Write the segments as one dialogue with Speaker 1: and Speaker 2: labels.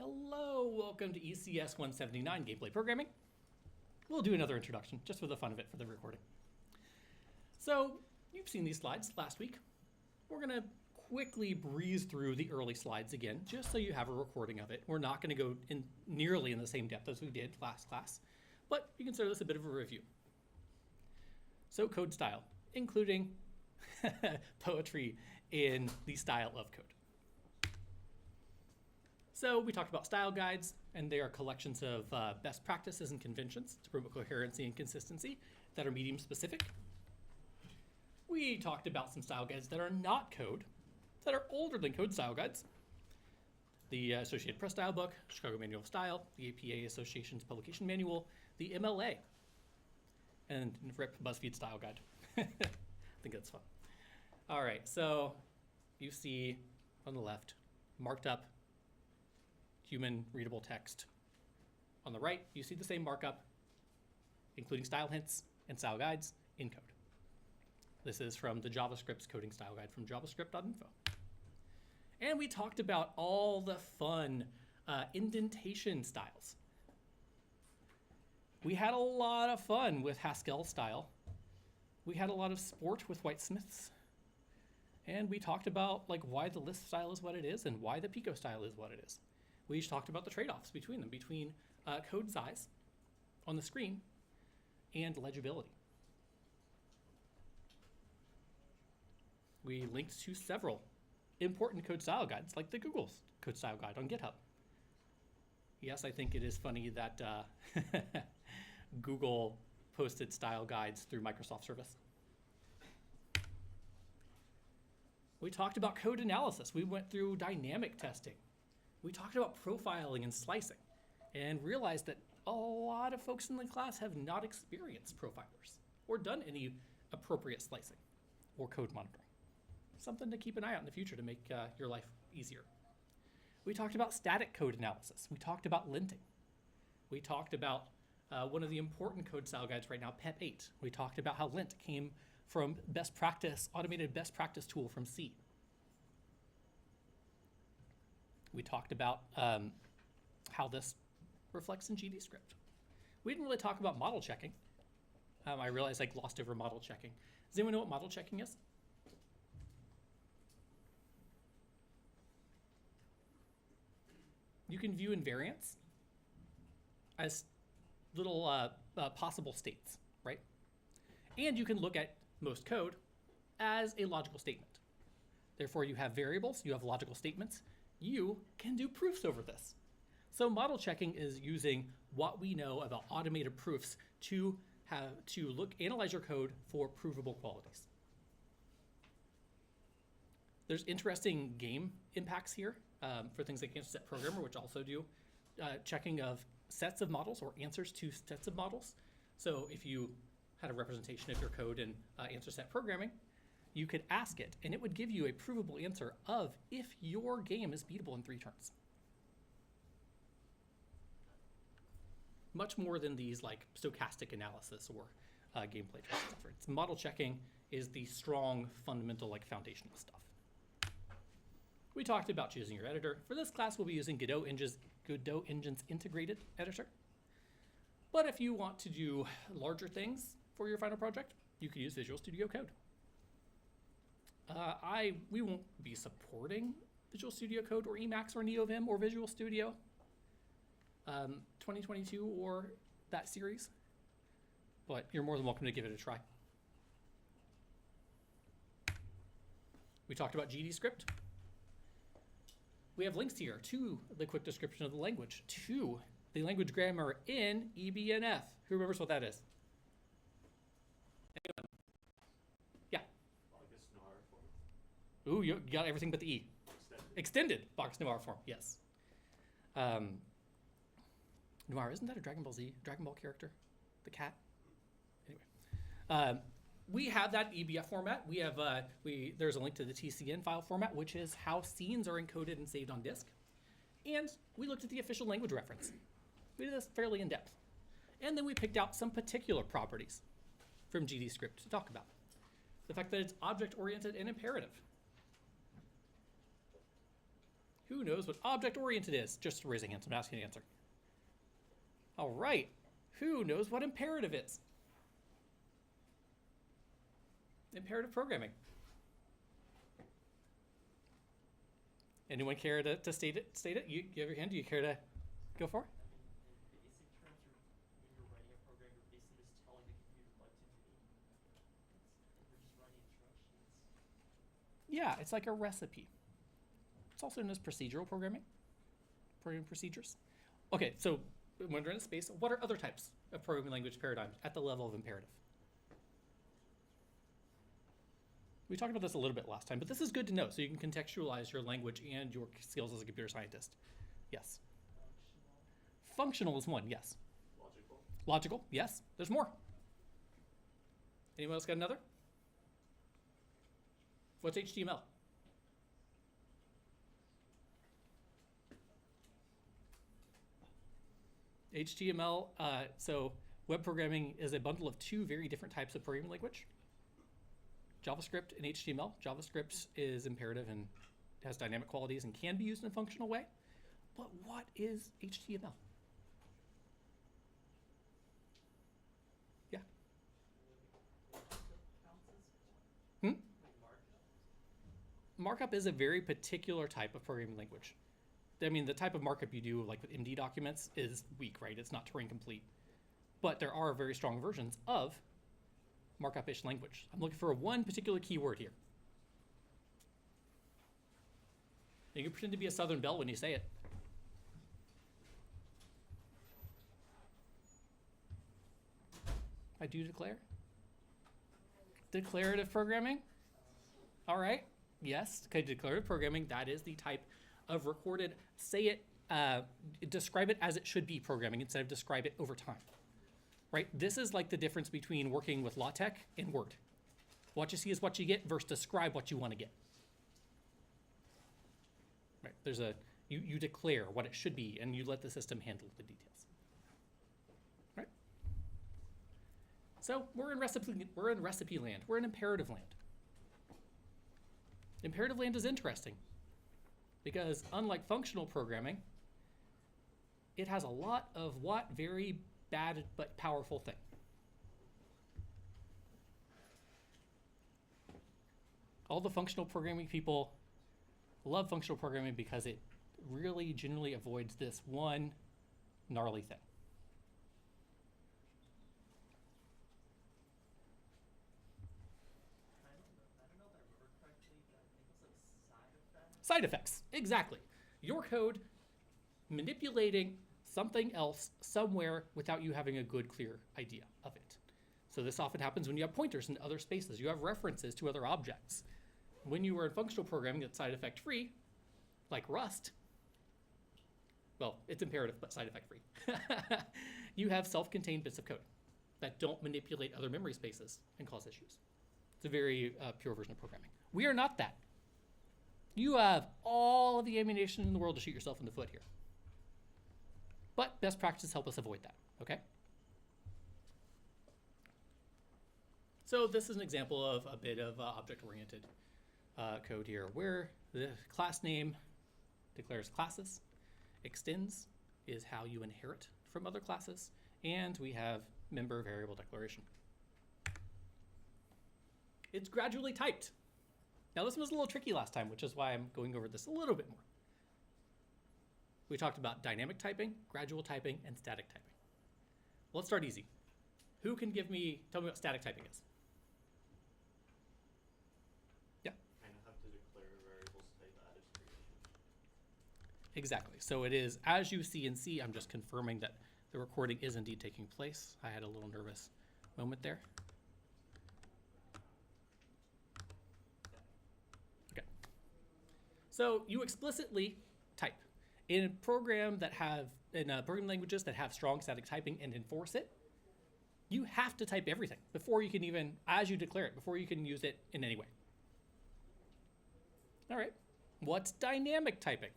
Speaker 1: Hello, welcome to ECS 179 Gameplay Programming. We'll do another introduction, just for the fun of it for the recording. So, you've seen these slides last week. We're going to quickly breeze through the early slides again, just so you have a recording of it. We're not going to go in nearly in the same depth as we did last class, but you consider this a bit of a review. So, code style, including poetry in the style of code. So we talked about style guides, and they are collections of best practices and conventions to promote coherency and consistency that are medium specific. We talked about some style guides that are not code, that are older than code style guides. The Associated Press Style Book, Chicago Manual of Style, the APA Association's Publication Manual, the MLA, and RIP BuzzFeed Style Guide. I think that's fun. All right, so you see on the left, marked up human readable text. On the right, you see the same markup, including style hints and style guides in code. This is from the JavaScript's coding style guide from javascript.info. And we talked about all the fun indentation styles. We had a lot of fun with Haskell style. We had a lot of sport with Whitesmiths. And we talked about why the list style is what it is and why the Pico style is what it is. We each talked about the trade-offs between them, between code size on the screen and legibility. We linked to several important code style guides, like the Google's code style guide on GitHub. Yes, I think it is funny that Google posted style guides through Microsoft Service. We talked about code analysis. We went through dynamic testing. We talked about profiling and slicing and realized that a lot of folks in the class have not experienced profilers or done any appropriate slicing or code monitoring. Something to keep an eye out in the future to make your life easier. We talked about static code analysis. We talked about linting. We talked about one of the important code style guides right now, PEP 8. We talked about how lint came from best practice, automated best practice tool from C. We talked about how this reflects in GDScript. We didn't really talk about model checking. I realized I glossed over model checking. Does anyone know what model checking is? You can view invariants as little possible states, right? And you can look at most code as a logical statement. Therefore, you have variables, you have logical statements. You can do proofs over this. So model checking is using what we know about automated proofs to analyze your code for provable qualities. There's interesting game impacts here for things like answer set programmer, which also do checking of sets of models or answers to sets of models. So if you had a representation of your code in answer set programming, you could ask it, and it would give you a provable answer of if your game is beatable in 3 turns. Much more than these stochastic analysis or gameplay efforts. Model checking is the strong, fundamental, foundational stuff. We talked about choosing your editor. For this class, we'll be using Godot Engine's integrated editor. But if you want to do larger things for your final project, you could use Visual Studio Code. We won't be supporting Visual Studio Code or Emacs or NeoVim or Visual Studio 2022 or that series, but you're more than welcome to give it a try. We talked about GDScript. We have links here to the quick description of the language, to the language grammar in EBNF. Who remembers what that is? Anyone? Yeah. Ooh, you got everything but the E. Extended Box Noir form, yes. Noir, isn't that a Dragon Ball character? The cat? Anyway. We have that EBF format. We have there's a link to the TCN file format, which is how scenes are encoded and saved on disk. And we looked at the official language reference. We did this fairly in depth. And then we picked out some particular properties from GDScript to talk about. The fact that it's object-oriented and imperative. Who knows what object-oriented is? Just raise a hand, so I'm asking an answer. All right. Who knows what imperative is? Imperative programming. Anyone care to state it? State it? You have your hand. Do you care to go for it?
Speaker 2: In basic terms, when you're writing a program, you're basically just telling the computer what to do. We're just writing instructions.
Speaker 1: Yeah, it's like a recipe. It's also known as procedural programming. Programming procedures. Okay, so when we're in space, what are other types of programming language paradigms at the level of imperative? We talked about this a little bit last time, but this is good to know so you can contextualize your language and your skills as a computer scientist. Yes. Functional is one, yes.
Speaker 2: Logical.
Speaker 1: Logical, yes. There's more. Anyone else got another? What's HTML? HTML, so web programming is a bundle of two very different types of programming language. JavaScript and HTML. JavaScript is imperative and has dynamic qualities and can be used in a functional way. But what is HTML? Yeah. Markup is a very particular type of programming language. I mean, the type of markup you do, like with MD documents, is weak, right? It's not Turing complete. But there are very strong versions of markup-ish language. I'm looking for one particular keyword here. You can pretend to be a Southern Belle when you say it. I do declare. Declarative programming. All right. Yes. Okay. Declarative programming. That is the type of recorded, say it, describe it as it should be programming instead of describe it over time. Right? This is like the difference between working with LaTeX and Word. What you see is what you get versus describe what you want to get. Right? There's you declare what it should be and you let the system handle the details. Right? So we're in recipe land. We're in imperative land. Imperative land is interesting because unlike functional programming, it has a lot of what very bad but powerful thing. All the functional programming people love functional programming because it really generally avoids this one gnarly thing.
Speaker 2: I don't know if I remember correctly, but I think it was like side effects.
Speaker 1: Side effects, exactly. Your code manipulating something else somewhere without you having a good, clear idea of it. So this often happens when you have pointers in other spaces. You have references to other objects. When you were in functional programming that's side effect free, like Rust, well, it's imperative, but side effect free. You have self-contained bits of code that don't manipulate other memory spaces and cause issues. It's a very pure version of programming. We are not that. You have all of the ammunition in the world to shoot yourself in the foot here. But best practices help us avoid that, okay? So this is an example of a bit of object-oriented code here, where the class name declares classes, extends is how you inherit from other classes, and we have member variable declaration. It's gradually typed. Now this was a little tricky last time, which is why I'm going over this a little bit more. We talked about dynamic typing, gradual typing, and static typing. Well, let's start easy. Who can tell me what static typing is? Yeah.
Speaker 2: Kind of have to declare variables type at its creation.
Speaker 1: Exactly. So it is, as you see in C, I'm just confirming that the recording is indeed taking place. I had a little nervous moment there. Okay. So you explicitly type. In programming languages that have strong static typing and enforce it, you have to type everything before you can even, as you declare it, before you can use it in any way. All right. What's dynamic typing?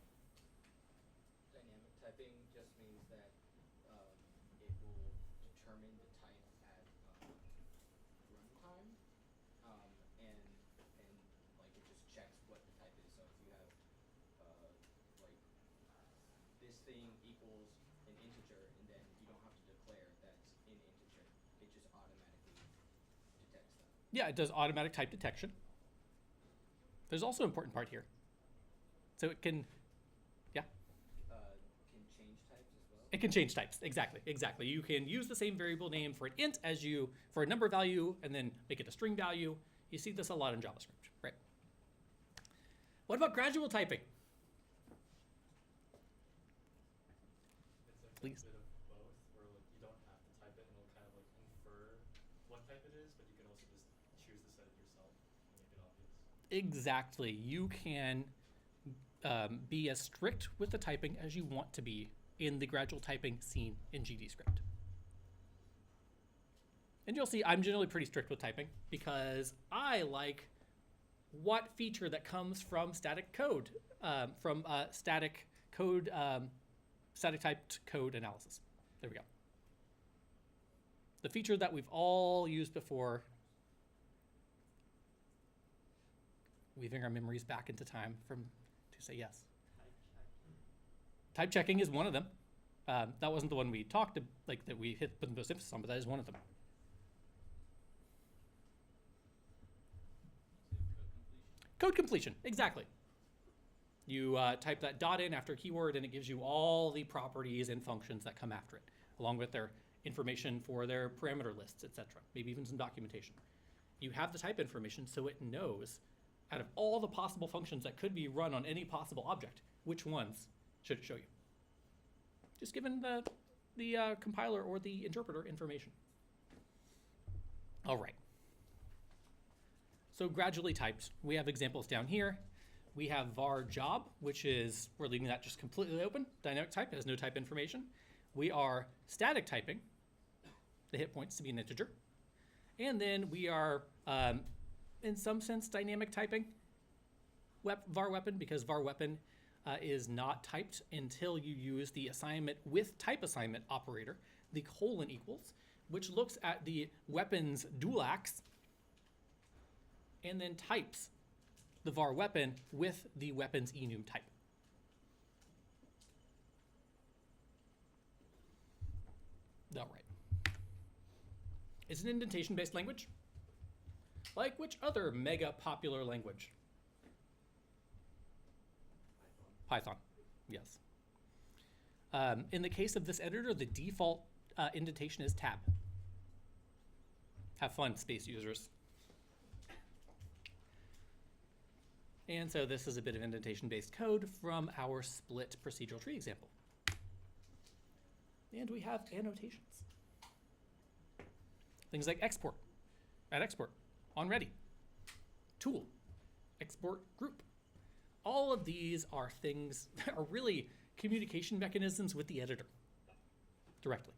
Speaker 3: Dynamic typing just means that it will determine the type at runtime, and like it just checks what the type is. So if you have like this thing equals an integer, and then you don't have to declare that's an integer. It just automatically detects that.
Speaker 1: Yeah, it does automatic type detection. There's also an important part here. So it can, yeah,
Speaker 3: Can change types as well.
Speaker 1: it can change types. Exactly. You can use the same variable name for an int as you for a number value, and then make it a string value. You see this a lot in JavaScript, right? What about gradual typing?
Speaker 4: It's like
Speaker 1: Please.
Speaker 4: a bit of both, where like you don't have to type it, and it'll kind of like infer what type it is, but you can also just choose to set it yourself and make it obvious.
Speaker 1: Exactly. You can be as strict with the typing as you want to be in the gradual typing scene in GDScript. And you'll see I'm generally pretty strict with typing because I like what feature that comes from static code, static typed code analysis. There we go. The feature that we've all used before, weaving our memories back into time to say yes. Type checking is one of them. That wasn't the one we talked that we put the most emphasis on, but that is one of them. Code completion, exactly. You type that dot in after a keyword, and it gives you all the properties and functions that come after it, along with their information for their parameter lists, etc. Maybe even some documentation. You have the type information, so it knows, out of all the possible functions that could be run on any possible object, which ones should it show you? Just given the compiler or the interpreter information. All right. So gradually typed, we have examples down here. We have var job, which is, we're leaving that just completely open. Dynamic type has no type information. We are static typing the hit points to be an integer. And then we are, in some sense, dynamic typing var weapon, because var weapon is not typed until you use the assignment with type assignment operator, the colon equals, which looks at the weapon's dual axe and then types the var weapon with the weapon's enum type. All right. It's an indentation-based language. Like which other mega popular language? Python, yes. In the case of this editor, the default indentation is tab. Have fun, space users. And so this is a bit of indentation-based code from our split procedural tree example. And we have annotations. Things like export, at export, on ready, tool, export group. All of these are things that are really communication mechanisms with the editor directly.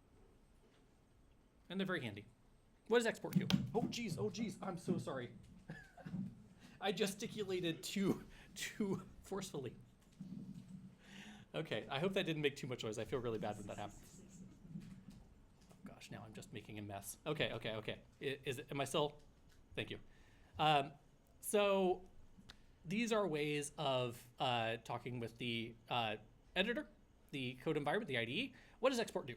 Speaker 1: And they're very handy. What does export do? Oh geez, I'm so sorry. I gesticulated too forcefully. Okay, I hope that didn't make too much noise. I feel really bad when that happens. Oh gosh, now I'm just making a mess. Okay. Am I still? Thank you. So these are ways of talking with the editor, the code environment, the IDE. What does export do?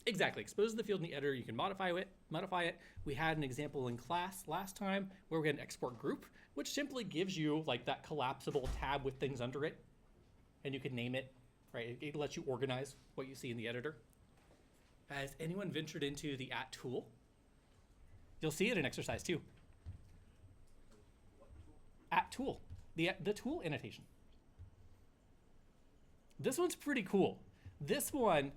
Speaker 1: Exactly. Exposes the field in the editor. You can modify it. We had an example in class last time where we had an export group, which simply gives you like that collapsible tab with things under it, and you can name it, right? It lets you organize what you see in the editor. Has anyone ventured into the at tool? You'll see it in exercise 2. At tool, the tool annotation. This one's pretty cool. This one,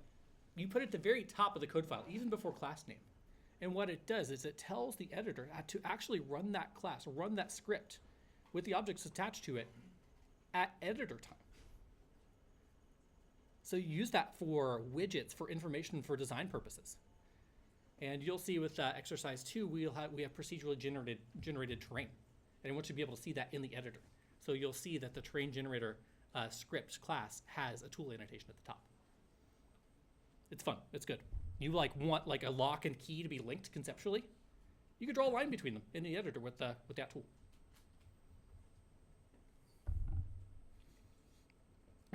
Speaker 1: you put it at the very top of the code file, even before class name. And what it does is it tells the editor to actually run that class, run that script with the objects attached to it at editor time. So you use that for widgets, for information, for design purposes. And you'll see with exercise 2, we have procedurally generated terrain. And I want you to be able to see that in the editor. So you'll see that the terrain generator script class has a tool annotation at the top. It's fun. It's good. You want a lock and key to be linked conceptually. You could draw a line between them in the editor with that tool.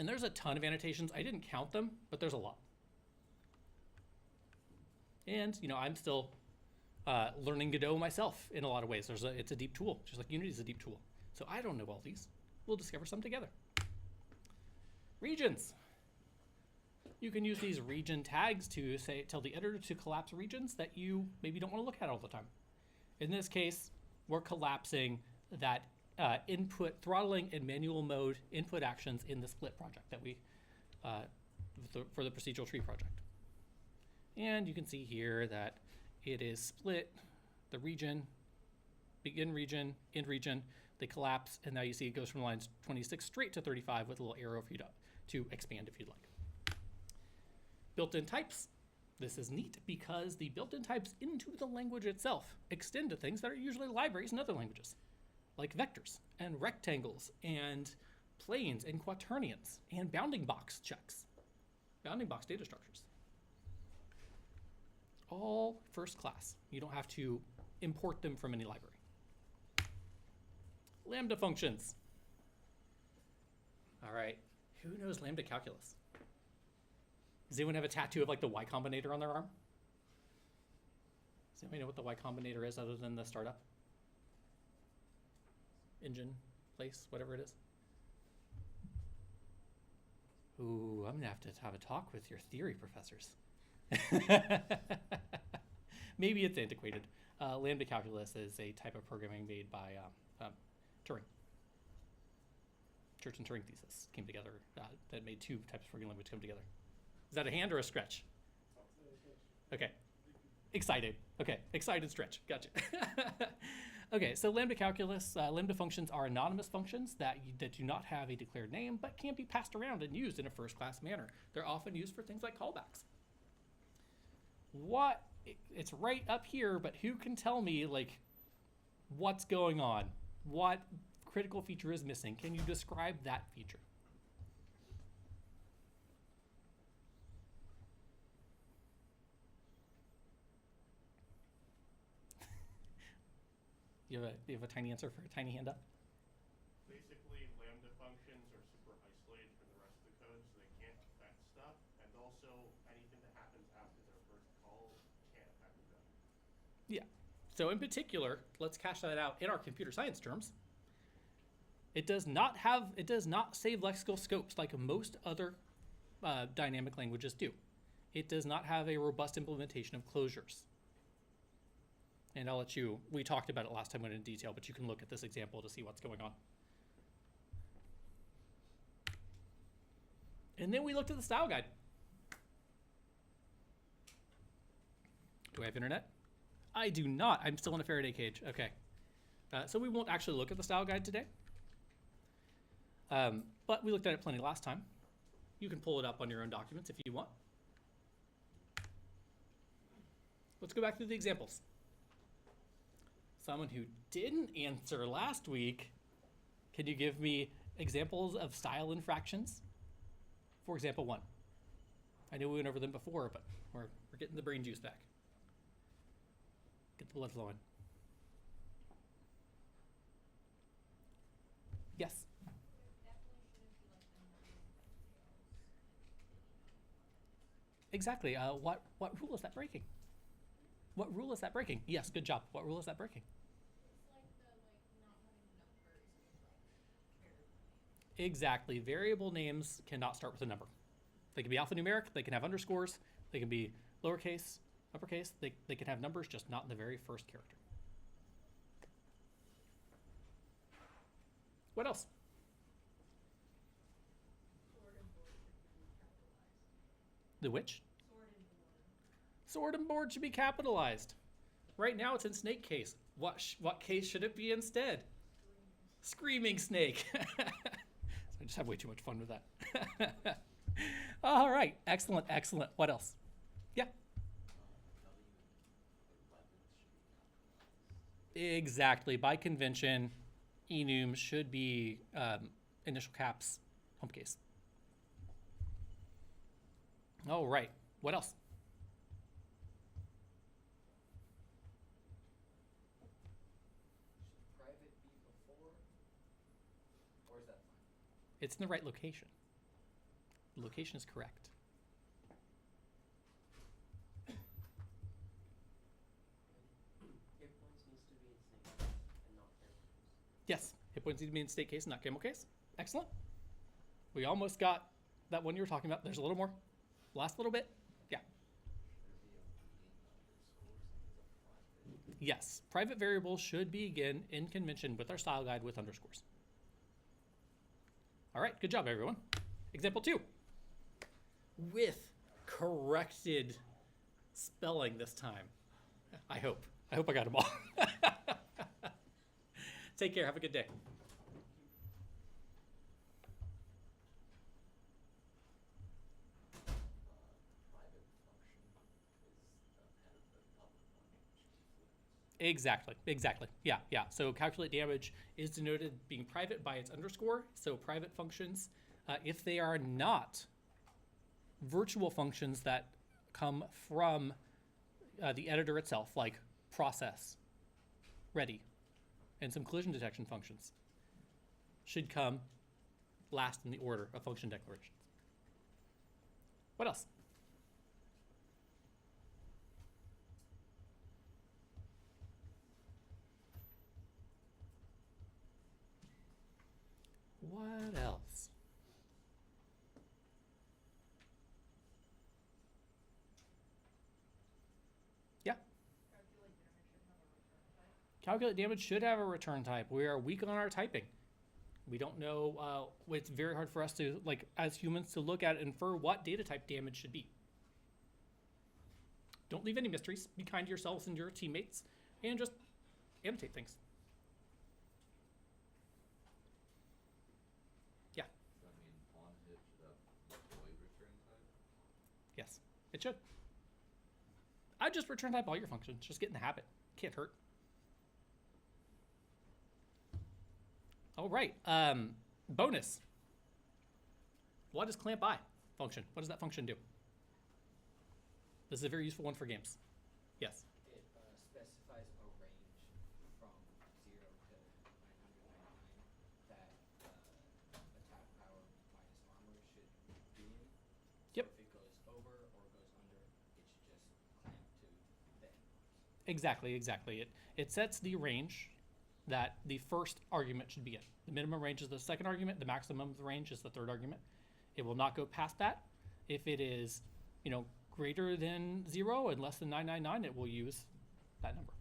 Speaker 1: And there's a ton of annotations. I didn't count them, but there's a lot. And, you know, I'm still learning Godot myself in a lot of ways. It's a deep tool, just like Unity is a deep tool. So I don't know all these. We'll discover some together. Regions. You can use these region tags to tell the editor to collapse regions that you maybe don't want to look at all the time. In this case, we're collapsing that input throttling and manual mode input actions in the split project that we for the procedural tree project. And you can see here that it is split the region, begin region, end region, they collapse, and now you see it goes from lines 26 straight to 35 with a little arrow for you to expand if you'd like. Built-in types. This is neat because the built-in types into the language itself extend to things that are usually libraries in other languages, like vectors and rectangles and planes and quaternions and bounding box checks, bounding box data structures. All first class. You don't have to import them from any library. Lambda functions. All right, who knows lambda calculus? Does anyone have a tattoo of like the Y Combinator on their arm? Does anybody know what the Y Combinator is other than the startup? Engine, place, whatever it is? Ooh, I'm gonna have to have a talk with your theory professors. Maybe it's antiquated. Lambda calculus is a type of programming made by Turing. Church and Turing thesis came together that made two types of programming language come together. Is that a hand or a stretch? Okay. Excited. Okay. Excited stretch. Gotcha. Okay. So lambda calculus, lambda functions are anonymous functions that do not have a declared name, but can be passed around and used in a first-class manner. They're often used for things like callbacks. It's right up here, but who can tell me like what's going on? What critical feature is missing? Can you describe that feature? You have a tiny answer for a tiny hand up?
Speaker 5: Basically, lambda functions are super isolated from the rest of the code, so they can't affect stuff, and also anything that happens after their first call can't affect the code.
Speaker 1: Yeah. So in particular, let's cash that out in our computer science terms. It does not save lexical scopes like most other dynamic languages do. It does not have a robust implementation of closures. And I'll let you, we talked about it last time in detail, but you can look at this example to see what's going on. And then we looked at the style guide. Do I have internet? I do not. I'm still in a Faraday cage. Okay. So we won't actually look at the style guide today. But we looked at it plenty last time. You can pull it up on your own documents if you want. Let's go back through the examples. Someone who didn't answer last week, can you give me examples of style infractions? For example, 1. I know we went over them before, but we're getting the brain juice back. Get the blood flowing. Yes? Exactly. What rule is that breaking? What rule is that breaking? Yes, good job. What rule is that breaking? Exactly. Variable names cannot start with a number. They can be alphanumeric, they can have underscores, they can be lowercase, uppercase, they can have numbers, just not in the very first character. What else? The which? Sword and board should be capitalized. Right now it's in snake case. What case should it be instead? Screaming snake. I just have way too much fun with that. All right, excellent, excellent. What else? Yeah. Exactly. By convention, enum should be initial caps, home case. All right. What else?
Speaker 3: Should private be before, or is that fine?
Speaker 1: It's in the right location. The location is correct.
Speaker 2: Hit points needs to be in snake and not camel case.
Speaker 1: Yes, hit points need to be in state case, not camel case. Excellent. We almost got that one you were talking about. There's a little more. Last little bit. Yeah. Yes, private variables should begin in convention with our style guide with underscores. All right, good job, everyone. Example 2. With corrected spelling this time. I hope. I hope I got them all. Take care. Have a good day. Exactly. Yeah. So calculate damage is denoted being private by its underscore. So private functions, if they are not virtual functions that come from the editor itself, like process, ready, and some collision detection functions, should come last in the order of function declarations. What else? What else? Yeah. Calculate damage should have a return type. We are weak on our typing. We don't know. It's very hard for us to, like, as humans, to look at and infer what data type damage should be. Don't leave any mysteries. Be kind to yourselves and your teammates, and just annotate things. Yeah.
Speaker 6: I mean, on hit should have a void return type.
Speaker 1: Yes, it should. I just return type all your functions. Just get in the habit. Can't hurt. All right. Bonus. What is clamp I function? What does that function do? This is a very useful one for games. Yes.
Speaker 3: It specifies a range from 0 to 999 that attack power minus armor should be in.
Speaker 1: Yep.
Speaker 3: So if it goes over or goes under, it should just clamp to the endpoints.
Speaker 1: Exactly. It sets the range that the first argument should be in. The minimum range is the second argument. The maximum range is the third argument. It will not go past that. If it is, greater than 0 and less than 999, it will use that number.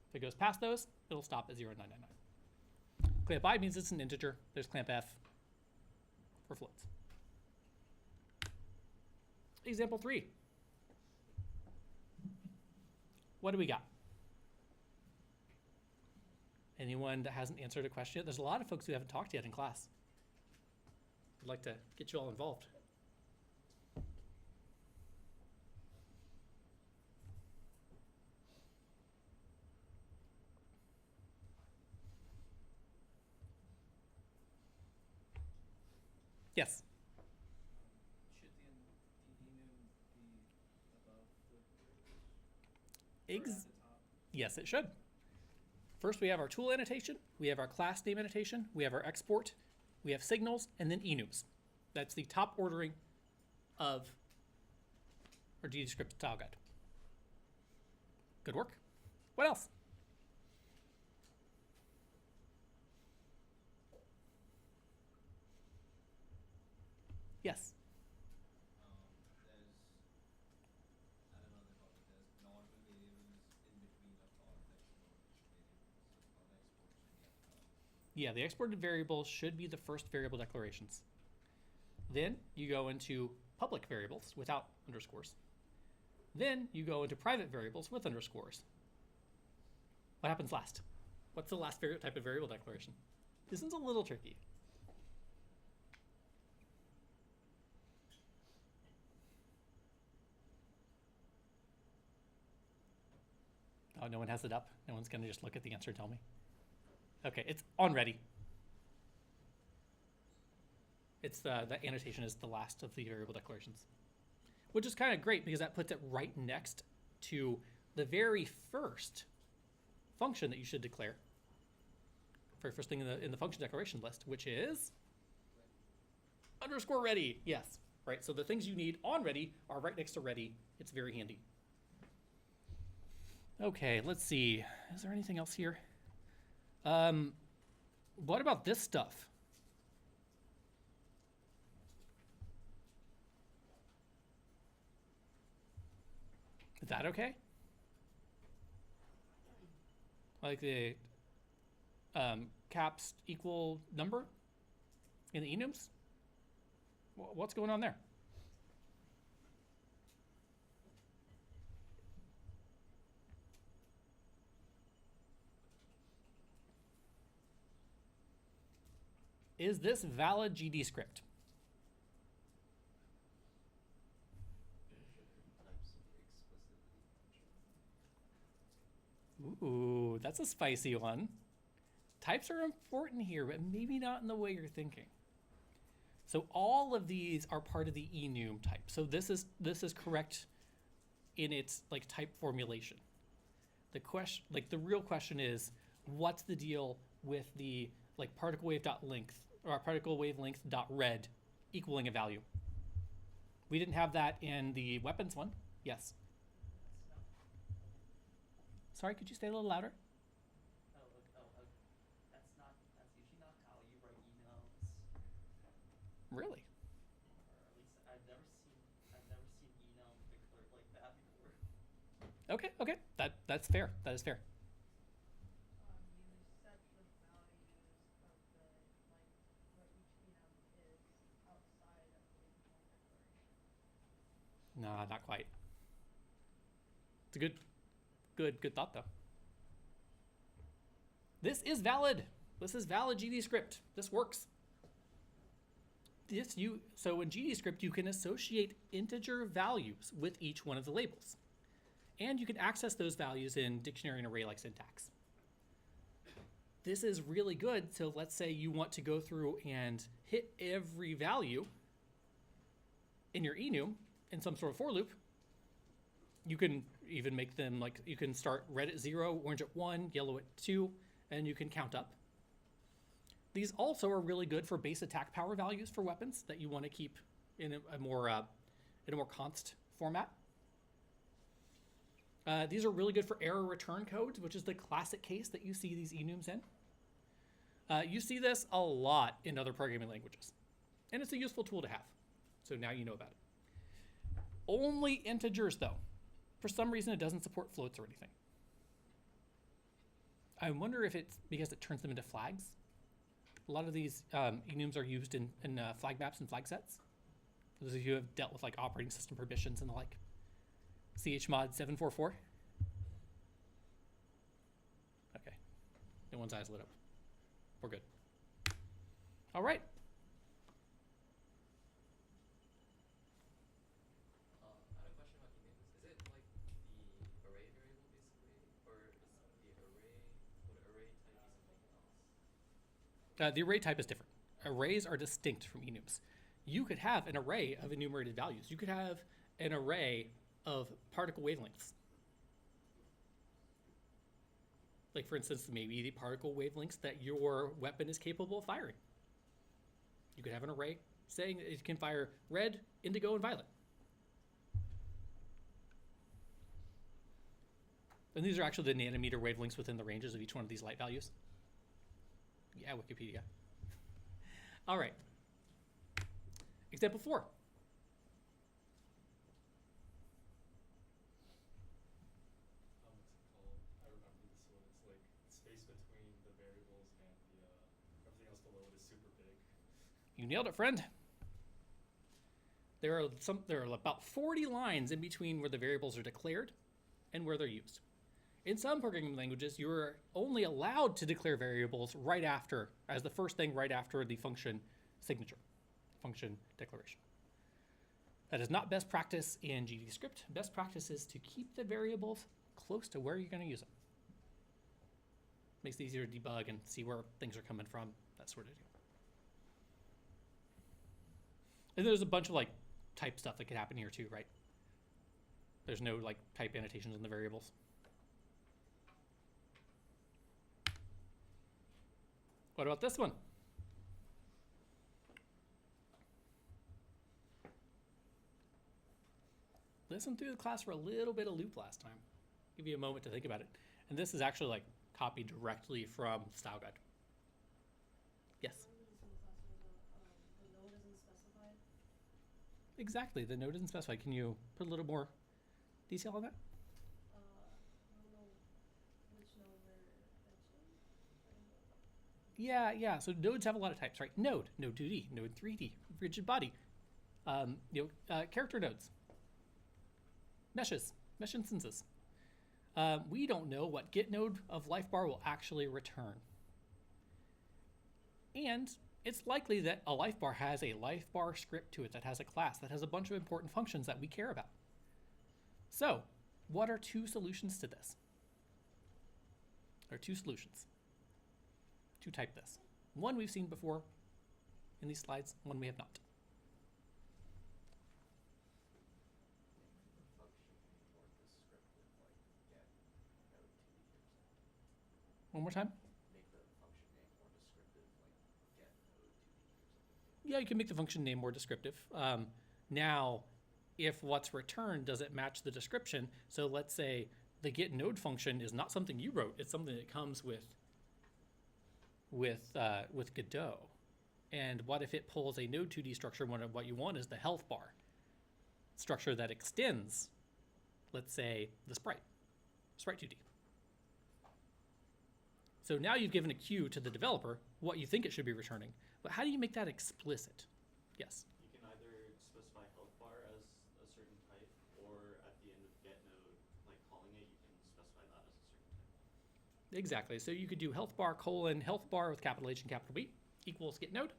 Speaker 1: If it goes past those, it'll stop at 0 and 999. Clamp I means it's an integer. There's clamp F for floats. Example 3. What do we got? Anyone that hasn't answered a question yet? There's a lot of folks who haven't talked yet in class. I'd like to get you all involved. Yes.
Speaker 7: Should the enum be above the variables? Or
Speaker 1: Ex-
Speaker 7: at the top?
Speaker 1: Yes, it should. First, we have our tool annotation, we have our class name annotation, we have our export, we have signals, and then enums. That's the top ordering of our GDScript style guide. Good work. What else? Yes.
Speaker 6: There's, I don't know the call it, there's non-variables in between a context and variables. So on export should get
Speaker 1: Yeah, the exported variables should be the first variable declarations. Then you go into public variables without underscores. Then you go into private variables with underscores. What happens last? What's the last type of variable declaration? This one's a little tricky. Oh, no one has it up? No one's going to just look at the answer and tell me? Okay, it's on ready. It's the annotation is the last of the variable declarations, which is kind of great because that puts it right next to the very first function that you should declare. Very first thing in the function declaration list, which is underscore ready. Yes. right? So the things you need on ready are right next to ready. It's very handy. Okay, let's see. Is there anything else here? What about this stuff? Is that okay? Like the caps equal number in the enums? What's going on there? Is this valid GDScript? Ooh, that's a spicy one. Types are important here, but maybe not in the way you're thinking. So all of these are part of the enum type. So this is correct in its like type formulation. The real question is, what's the deal with the like particle wave dot length or particle wavelength dot red equaling a value? We didn't have that in the weapons one. Yes. Sorry, could you say a little louder?
Speaker 2: That's usually not how you write emails.
Speaker 1: Really?
Speaker 2: Or at least I've never seen enum declared like that before.
Speaker 1: Okay. That's fair. That is fair.
Speaker 8: You set the values of the, like, what each enum is outside of the original declaration.
Speaker 1: Nah, not quite. It's a good thought though. This is valid. This is valid GDScript. This works. So in GDScript, you can associate integer values with each one of the labels. And you can access those values in dictionary and array-like syntax. This is really good. So let's say you want to go through and hit every value in your enum in some sort of for loop. You can even make them like, you can start red at 0, orange at 1, yellow at 2, and you can count up. These also are really good for base attack power values for weapons that you want to keep in a more const format. These are really good for error return codes, which is the classic case that you see these enums in. You see this a lot in other programming languages, and it's a useful tool to have. So now you know about it. Only integers, though. For some reason, it doesn't support floats or anything. I wonder if it's because it turns them into flags. A lot of these enums are used in flag maps and flag sets. For those of you who have dealt with like operating system permissions and the like. chmod 744. Okay. No one's eyes lit up. We're good. All right.
Speaker 4: I had a question about enums. Is it like the array variable basically, or is the array, would array type be something else?
Speaker 1: The array type is different. Arrays are distinct from enums. You could have an array of enumerated values. You could have an array of particle wavelengths. Like for instance, maybe the particle wavelengths that your weapon is capable of firing. You could have an array saying it can fire red, indigo, and violet. And these are actually the nanometer wavelengths within the ranges of each one of these light values. Yeah, Wikipedia. All right. Example 4.
Speaker 4: What's it called? I remember this one. It's like space between the variables and the everything else below it is super big.
Speaker 1: You nailed it, friend. There are about 40 lines in between where the variables are declared and where they're used. In some programming languages, you're only allowed to declare variables right after, as the first thing right after the function signature, function declaration. That is not best practice in GDScript. Best practice is to keep the variables close to where you're going to use them. Makes it easier to debug and see where things are coming from, that sort of deal. And there's a bunch of like type stuff that could happen here too, right? There's no like type annotations in the variables. What about this one? listen through the class for a little bit of loop last time. Give you a moment to think about it. And this is actually like copied directly from Style Guide. Yes.
Speaker 9: The node isn't specified.
Speaker 1: Exactly. The node isn't specified. Can you put a little more detail on that?
Speaker 9: I don't know which node we're fetching.
Speaker 1: Yeah. So nodes have a lot of types, right? Node 2D, node 3D, rigid body, character nodes, mesh instances. We don't know what get node of lifebar will actually return. And it's likely that a lifebar has a lifebar script to it that has a class that has a bunch of important functions that we care about. So, what are two solutions to this? There are two solutions to type this. One we've seen before in these slides, one we have not. One more time.
Speaker 3: Make the function name more descriptive, like get node 2D or something.
Speaker 1: Yeah, you can make the function name more descriptive. Now, if what's returned doesn't match the description, so let's say the get node function is not something you wrote, it's something that comes with Godot. And what if it pulls a node 2D structure when what you want is the health bar structure that extends, let's say, the sprite 2D. So now you've given a cue to the developer what you think it should be returning. But how do you make that explicit? Yes?
Speaker 2: You can either specify health bar as a certain type, or at the end of get node, like calling it, you can specify that as a certain type.
Speaker 1: Exactly. So you could do health bar : health bar with capital H and capital B equals get node.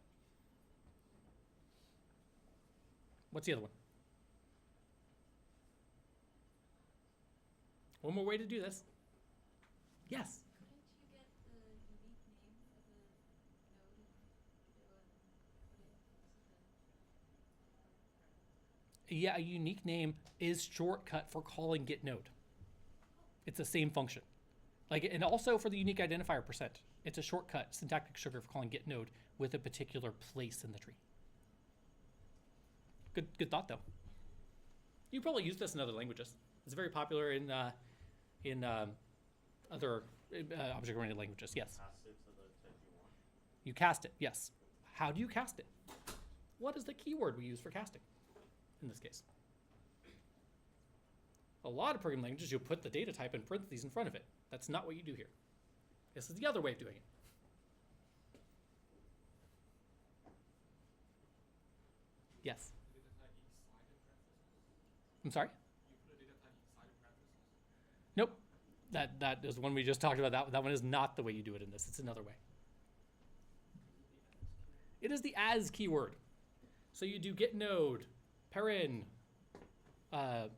Speaker 1: What's the other one? One more way to do this. Yes?
Speaker 8: Couldn't you get the unique name of the node and put it
Speaker 1: Yeah, a unique name is shortcut for calling get node. It's the same function. And also for the unique identifier %. It's a shortcut, syntactic sugar for calling get node with a particular place in the tree. Good thought though. You probably use this in other languages. It's very popular in other object-oriented languages. Yes.
Speaker 2: Cast it to the type you want.
Speaker 1: You cast it. Yes. How do you cast it? What is the keyword we use for casting in this case? A lot of programming languages, you'll put the data type in parentheses in front of it. That's not what you do here. This is the other way of doing it. Yes. I'm sorry? Nope. That is the one we just talked about. That one is not the way you do it in this. It's another way. It is the as keyword. So you do get node, paren, L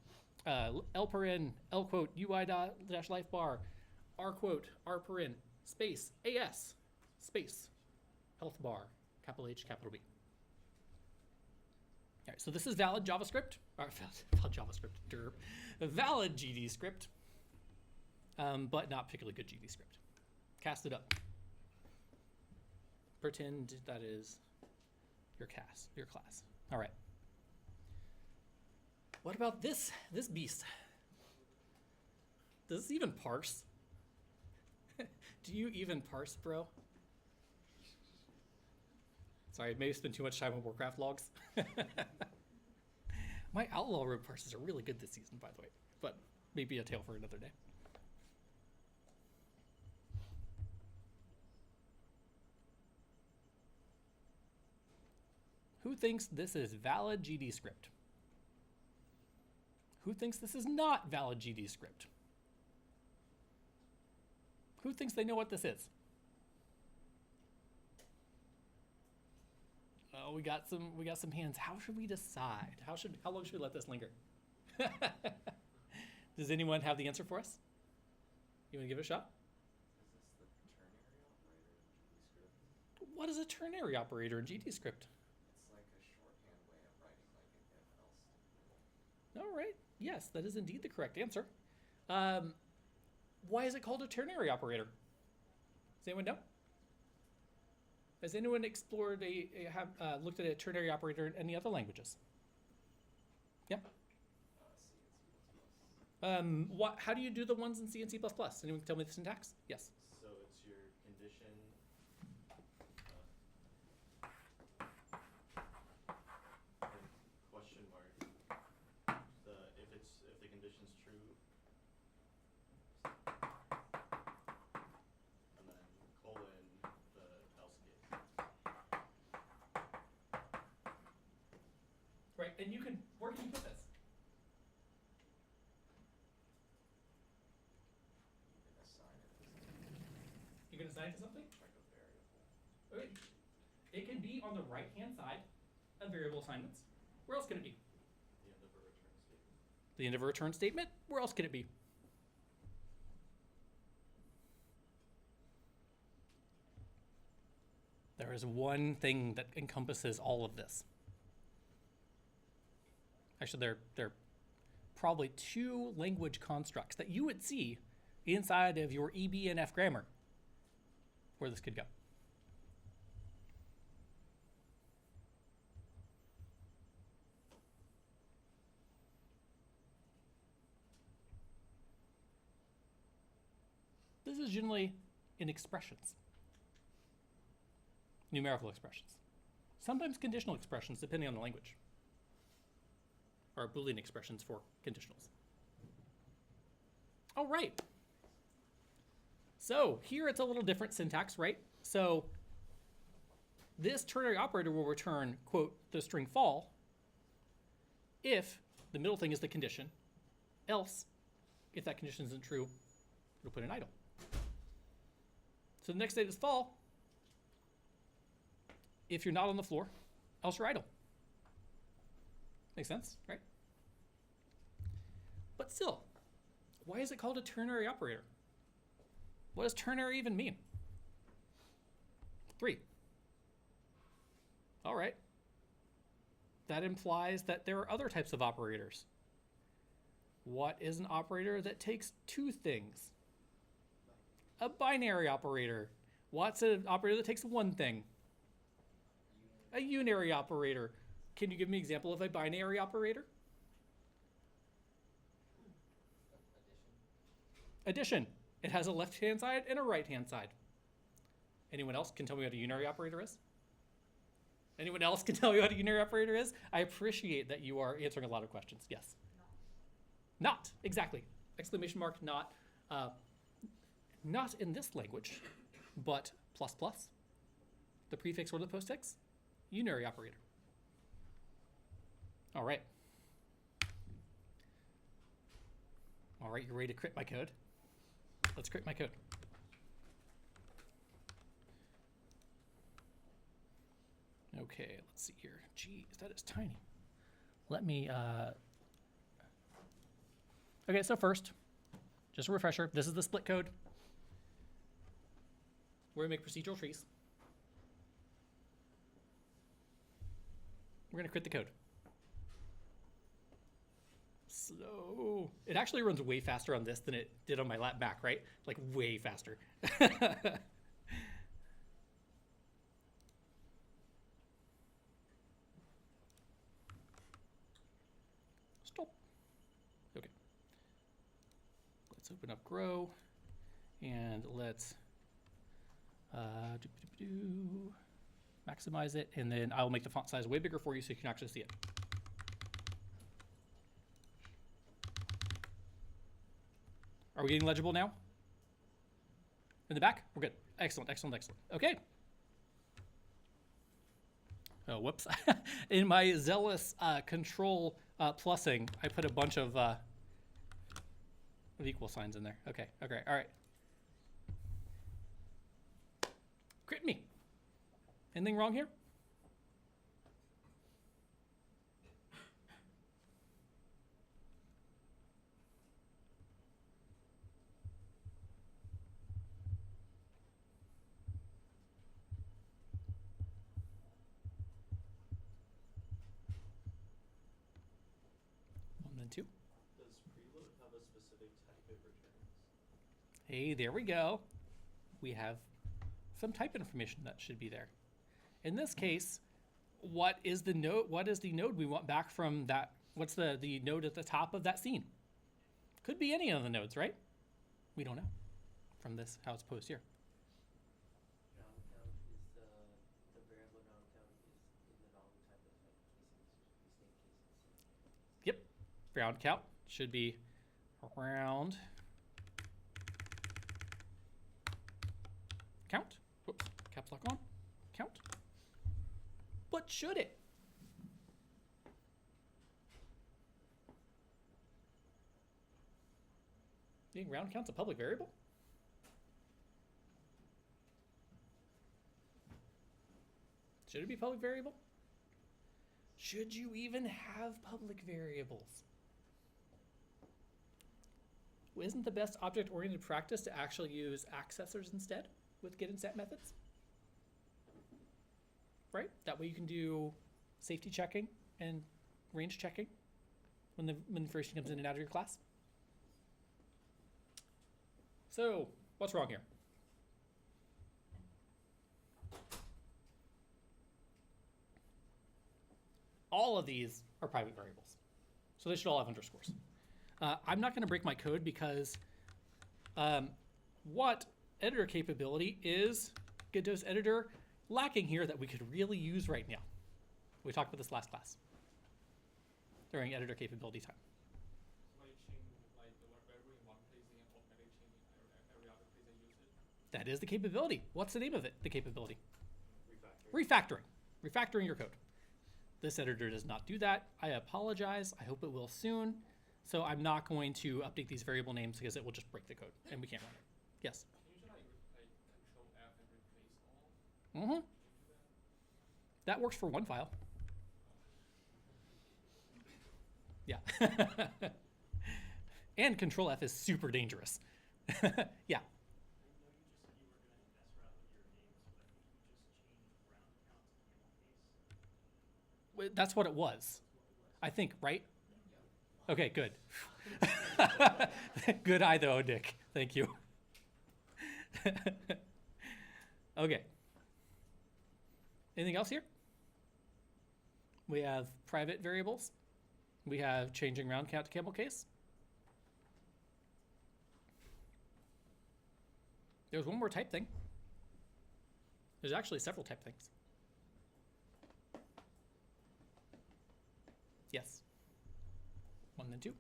Speaker 1: paren, L quote, UI dash life bar, R quote, R paren, space, AS, space, health bar, capital H, capital B. All right, so this is valid JavaScript, or valid JavaScript, derp, valid GDScript, but not particularly good GDScript. Cast it up. Pretend that is your class. All right. What about this beast? Does this even parse? Do you even parse, bro? Sorry, I may have spent too much time on Warcraft logs. My Outlaw Road parses are really good this season, by the way, but maybe a tale for another day. Who thinks this is valid GDScript? Who thinks this is not valid GDScript? Who thinks they know what this is? Oh, we got some hands. How should we decide? How long should we let this linger? Does anyone have the answer for us? You want to give it a shot?
Speaker 3: Is this the ternary operator in GDScript?
Speaker 1: What is a ternary operator in GDScript?
Speaker 3: It's like a shorthand way of writing like an if-else statement.
Speaker 1: All right. Yes, that is indeed the correct answer. Why is it called a ternary operator? Does anyone know? Has anyone explored looked at a ternary operator in any other languages? Yeah.
Speaker 3: See, it's
Speaker 1: How do you do the ones in C and C++? Anyone can tell me the syntax? Yes.
Speaker 2: So it's your condition. Question mark. If the condition's true, and then colon the else case.
Speaker 1: Right, and you can, where can you put this?
Speaker 2: You can assign it
Speaker 1: You can assign it to something?
Speaker 2: like a variable.
Speaker 1: Okay. It can be on the right-hand side of variable assignments. Where else can it be?
Speaker 2: The end of a return statement.
Speaker 1: The end of a return statement? Where else can it be? There is one thing that encompasses all of this. Actually, there are probably two language constructs that you would see inside of your EBNF grammar where this could go. This is generally in expressions, numerical expressions, sometimes conditional expressions depending on the language, or Boolean expressions for conditionals. All right. So here it's a little different syntax, right? So this ternary operator will return, quote, the string fall if the middle thing is the condition, else, if that condition isn't true, it'll put an idle. So the next state is fall if you're not on the floor, else you're idle. Makes sense, right? But still, why is it called a ternary operator? What does ternary even mean? 3. All right. That implies that there are other types of operators. What is an operator that takes 2 things? A binary operator. What's an operator that takes 1 thing? A unary operator. Can you give me an example of a binary operator? Addition. It has a left-hand side and a right-hand side. Anyone else can tell me what a unary operator is? Anyone else can tell me what a unary operator is? I appreciate that you are answering a lot of questions. Yes. Not. Exactly. Exclamation mark, not. Not in this language, but plus plus. The prefix or the postfix. Unary operator. All right. All right, you ready to crit my code? Let's crit my code. Okay, let's see here. Geez, that is tiny. Let me, okay, so first, just a refresher, this is the split code. We're gonna make procedural trees. We're gonna crit the code. Slow. It actually runs way faster on this than it did on my lap back, right? Like way faster. Stop. Okay. Let's open up Grow and let's maximize it, and then I will make the font size way bigger for you so you can actually see it. Are we getting legible now? In the back? We're good. Excellent, excellent, excellent. Okay. Oh, whoops. In my zealous control plussing, I put a bunch of equal signs in there. Okay, okay, all right. Crit me. Anything wrong here? Two.
Speaker 2: Does preload have a specific type it returns?
Speaker 1: Hey, there we go. We have some type information that should be there. In this case, what is the node? What is the node we want back from that? What's the node at the top of that scene? Could be any of the nodes, right? We don't know from this, how it's posed here.
Speaker 10: Round count is the variable round count is in the wrong type of like casings, snake casings.
Speaker 1: Yep, round count should be round count. Whoops, caps lock on, count. But should it? You think round count's a public variable? Should it be public variable? Should you even have public variables? Isn't the best object-oriented practice to actually use accessors instead with get and set methods? Right? That way you can do safety checking and range checking when the information comes in and out of your class. So, what's wrong here? All of these are private variables, so they should all have underscores. I'm not going to break my code because what editor capability is GDOS editor lacking here that we could really use right now? We talked about this last class during editor capability time.
Speaker 7: Like change like the variable in one place and automatically change in every other place I use it.
Speaker 1: That is the capability. What's the name of it? The capability.
Speaker 2: Refactoring.
Speaker 1: Refactoring your code. This editor does not do that. I apologize. I hope it will soon. So I'm not going to update these variable names because it will just break the code and we can't run it. Yes?
Speaker 7: Can you just like control F and replace all?
Speaker 1: Mm-hmm. That works for one file. Yeah. And Control F is super dangerous. Yeah.
Speaker 2: I know you just said you were going to mess around with your names, but you just changed round count to camel case.
Speaker 1: Well, that's what it was. I think, right? Okay, good. Good eye though, Dick. Thank you. Okay. Anything else here? We have private variables. We have changing round count to camel case. There's one more type thing. There's actually several type things. Yes. 1 and 2.
Speaker 2: I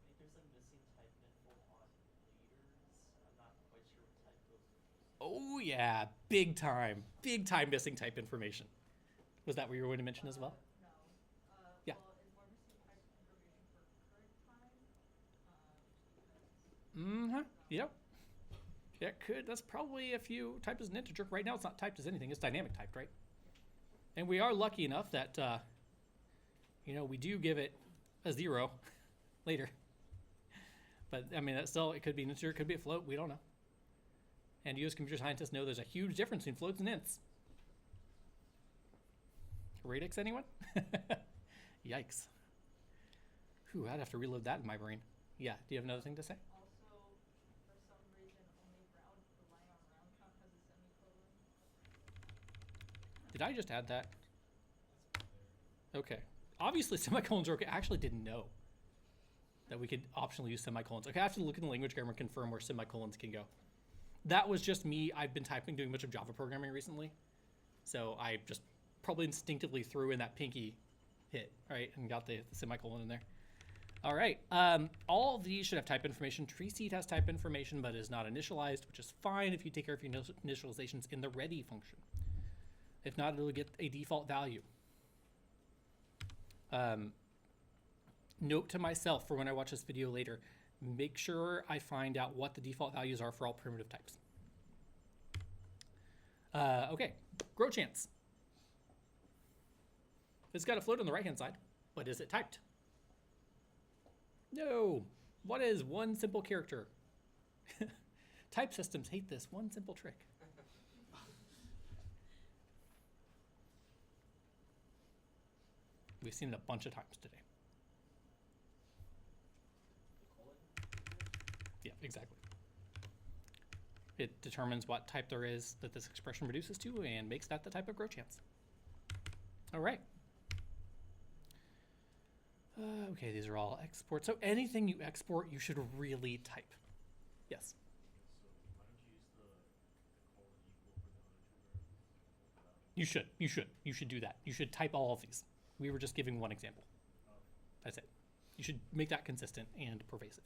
Speaker 2: think there's a missing type info on leaders. I'm not quite sure what type those are.
Speaker 1: Oh yeah, big time missing type information. Was that what you were going to mention as well?
Speaker 8: No.
Speaker 1: Yeah.
Speaker 8: Well, is more missing type information for current time?
Speaker 1: Mm-hmm. Yep. Yeah, could. That's probably if you typed as an integer. Right now it's not typed as anything. It's dynamic typed, right? And we are lucky enough that, we do give it a 0 later. But, I mean, that's still, it could be an integer, it could be a float. We don't know. And you as computer scientists know there's a huge difference between floats and ints. Radix, anyone? Yikes. Whew, I'd have to reload that in my brain. Yeah, do you have another thing to say?
Speaker 8: Also, for some reason, only relying on round count has a semicolon.
Speaker 1: Did I just add that? Okay. Obviously, semicolons are okay. I actually didn't know that we could optionally use semicolons. Okay, I have to look in the language grammar and confirm where semicolons can go. That was just me. I've been doing a bunch of Java programming recently. So I just probably instinctively threw in that pinky hit, right, and got the semicolon in there. All right. All of these should have type information. Tree seed has type information, but is not initialized, which is fine if you take care of your initializations in the ready function. If not, it'll get a default value. Note to myself for when I watch this video later, make sure I find out what the default values are for all primitive types. Okay, grow chance. It's got a float on the right-hand side, but is it typed? No. What is one simple character? Type systems hate this one simple trick. We've seen it a bunch of times today. Yeah, exactly. It determines what type there is that this expression reduces to and makes that the type of grow chance. All right. Okay, these are all exports. So anything you export, you should really type. Yes.
Speaker 2: So why don't you use the colon equal for the other two variables?
Speaker 1: You should. You should. You should do that. You should type all of these. We were just giving one example.
Speaker 2: Oh.
Speaker 1: That's it. You should make that consistent and pervasive.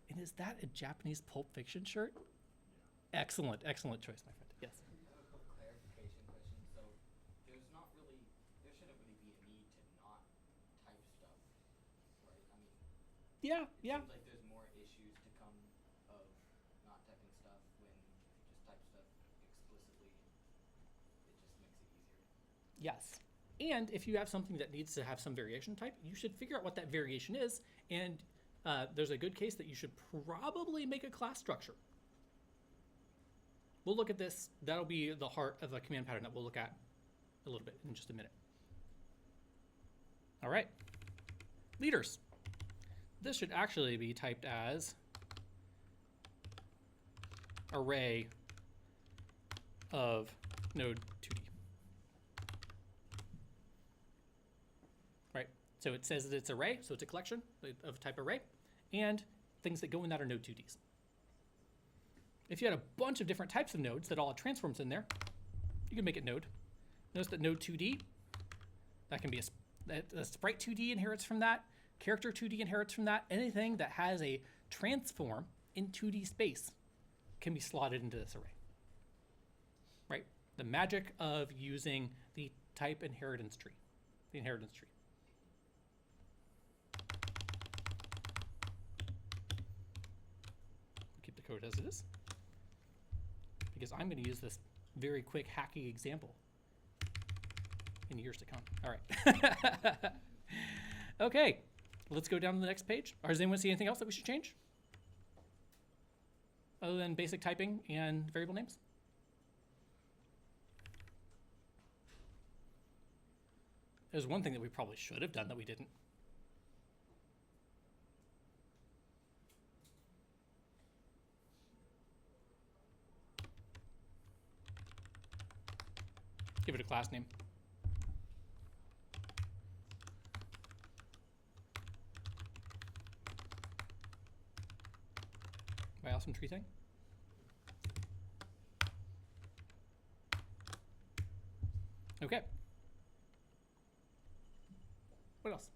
Speaker 1: And is that a Japanese Pulp Fiction shirt?
Speaker 2: Yeah.
Speaker 1: Excellent, excellent choice, my friend. Yes.
Speaker 3: I have a quick clarification question. So there shouldn't really be a need to not type stuff, right? I mean,
Speaker 1: Yeah,
Speaker 3: it
Speaker 1: yeah.
Speaker 3: seems like there's more issues to come of not typing stuff when if you just type stuff explicitly, it just makes it easier.
Speaker 1: Yes. And if you have something that needs to have some variation type, you should figure out what that variation is. And there's a good case that you should probably make a class structure. We'll look at this. That'll be the heart of a command pattern that we'll look at a little bit in just a minute. All right. Leaders. This should actually be typed as array of node 2D. Right? So it says that it's array, so it's a collection of type array, and things that go in that are node 2Ds. If you had a bunch of different types of nodes that all have transforms in there, you can make it node. Notice that node 2D, that can be a sprite 2D inherits from that, character 2D inherits from that. Anything that has a transform in 2D space can be slotted into this array. Right? The magic of using the type inheritance tree, the inheritance tree. Keep the code as it is, because I'm going to use this very quick hacky example in years to come. All right. Okay, let's go down to the next page. Or does anyone see anything else that we should change? Other than basic typing and variable names? There's one thing that we probably should have done that we didn't. Give it a class name. My awesome tree thing. Okay. What else?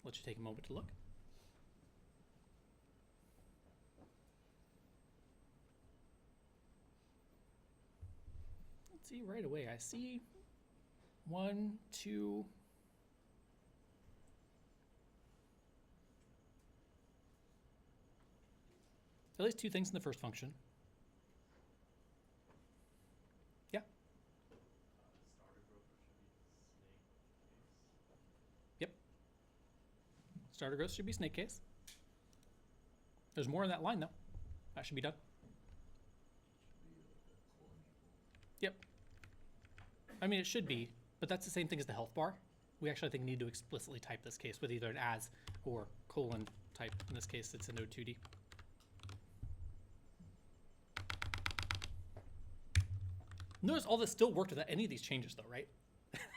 Speaker 1: Let you take a moment to look. Let's see right away. I see 1, 2. At least 2 things in the first function. Yeah.
Speaker 2: Starter growth should be snake case.
Speaker 1: Yep. Starter growth should be snake case. There's more in that line though. That should be done.
Speaker 6: Should be like a colon equal.
Speaker 1: Yep. I mean, it should be, but that's the same thing as the health bar. We actually, I think, need to explicitly type this case with either an as or colon type. In this case, it's a node 2D. Notice all this still worked without any of these changes, though, right?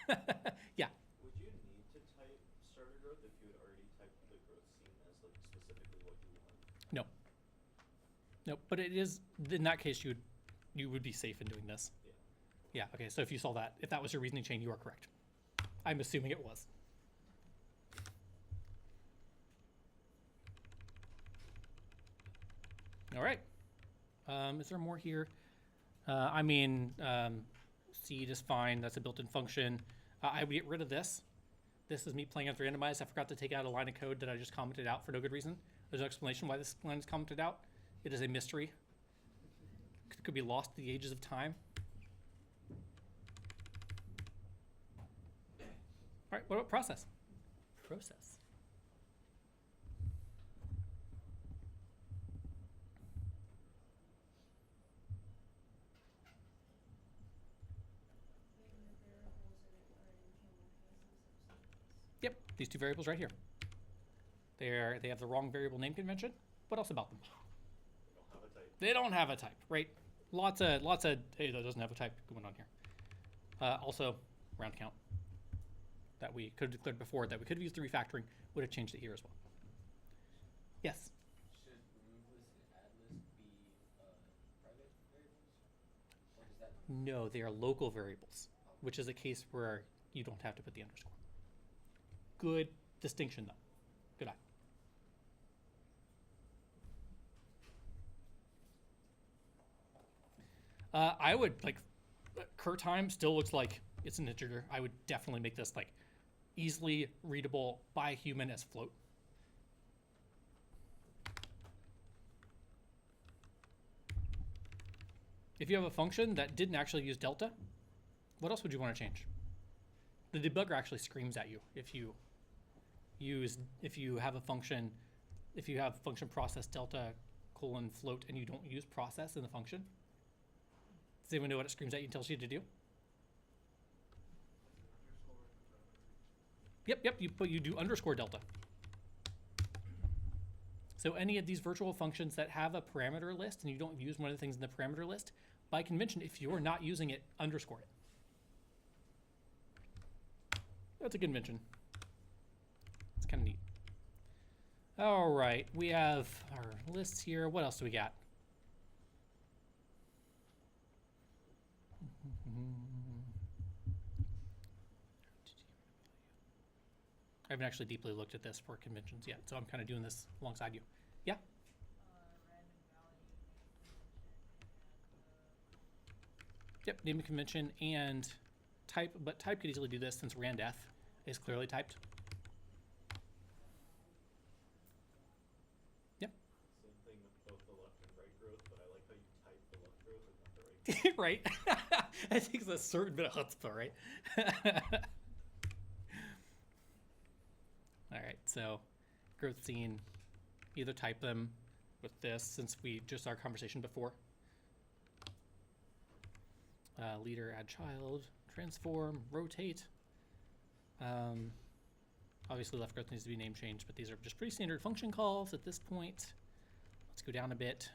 Speaker 1: Yeah.
Speaker 2: Would you need to type starter growth if you had already typed the growth scene as like specifically what you want?
Speaker 1: No. No, but it is, in that case, you would be safe in doing this.
Speaker 2: Yeah.
Speaker 1: Yeah, okay, so if you saw that, if that was your reasoning chain, you are correct. I'm assuming it was. All right. Is there more here? I mean, seed is fine. That's a built-in function. I would get rid of this. This is me playing with randomized. I forgot to take out a line of code that I just commented out for no good reason. There's no explanation why this line is commented out. It is a mystery. Could be lost to the ages of time. All right, what about process? Process.
Speaker 9: Maybe the variables are in camel cases or something.
Speaker 1: Yep, these 2 variables right here. They have the wrong variable name convention. What else about them?
Speaker 2: They don't have a type.
Speaker 1: They don't have a type, right? Lots of hey, that doesn't have a type going on here. Also, round count that we could have declared before that we could have used the refactoring would have changed it here as well. Yes.
Speaker 3: Should remove list and add list be private variables? Or does that
Speaker 1: No, they are local variables, which is a case where you don't have to put the underscore. Good distinction, though. Good eye. I would like cur time still looks like it's an integer. I would definitely make this like easily readable by a human as float. If you have a function that didn't actually use delta, what else would you want to change? The debugger actually screams at you if you have a function, if you have function process delta colon float and you don't use process in the function. Does anyone know what it screams at you and tells you to do? Yep, you do underscore delta. So any of these virtual functions that have a parameter list and you don't use one of the things in the parameter list, by convention, if you're not using it, underscore it. That's a convention. It's kind of neat. All right, we have our lists here. What else do we got? I haven't actually deeply looked at this for conventions yet, so I'm kind of doing this alongside you. Yeah?
Speaker 8: Random value,
Speaker 1: Yep, name a convention and type, but type could easily do this since randf is clearly typed. Yep.
Speaker 2: Same thing with both the left and right growth, but I like how you type the left growth and not the right growth.
Speaker 1: Right? That takes a certain bit of chutzpah, right? All right, so growth scene, either type them with this since we just our conversation before. Leader, add child, transform, rotate. Obviously left growth needs to be name changed, but these are just pretty standard function calls at this point. Let's go down a bit.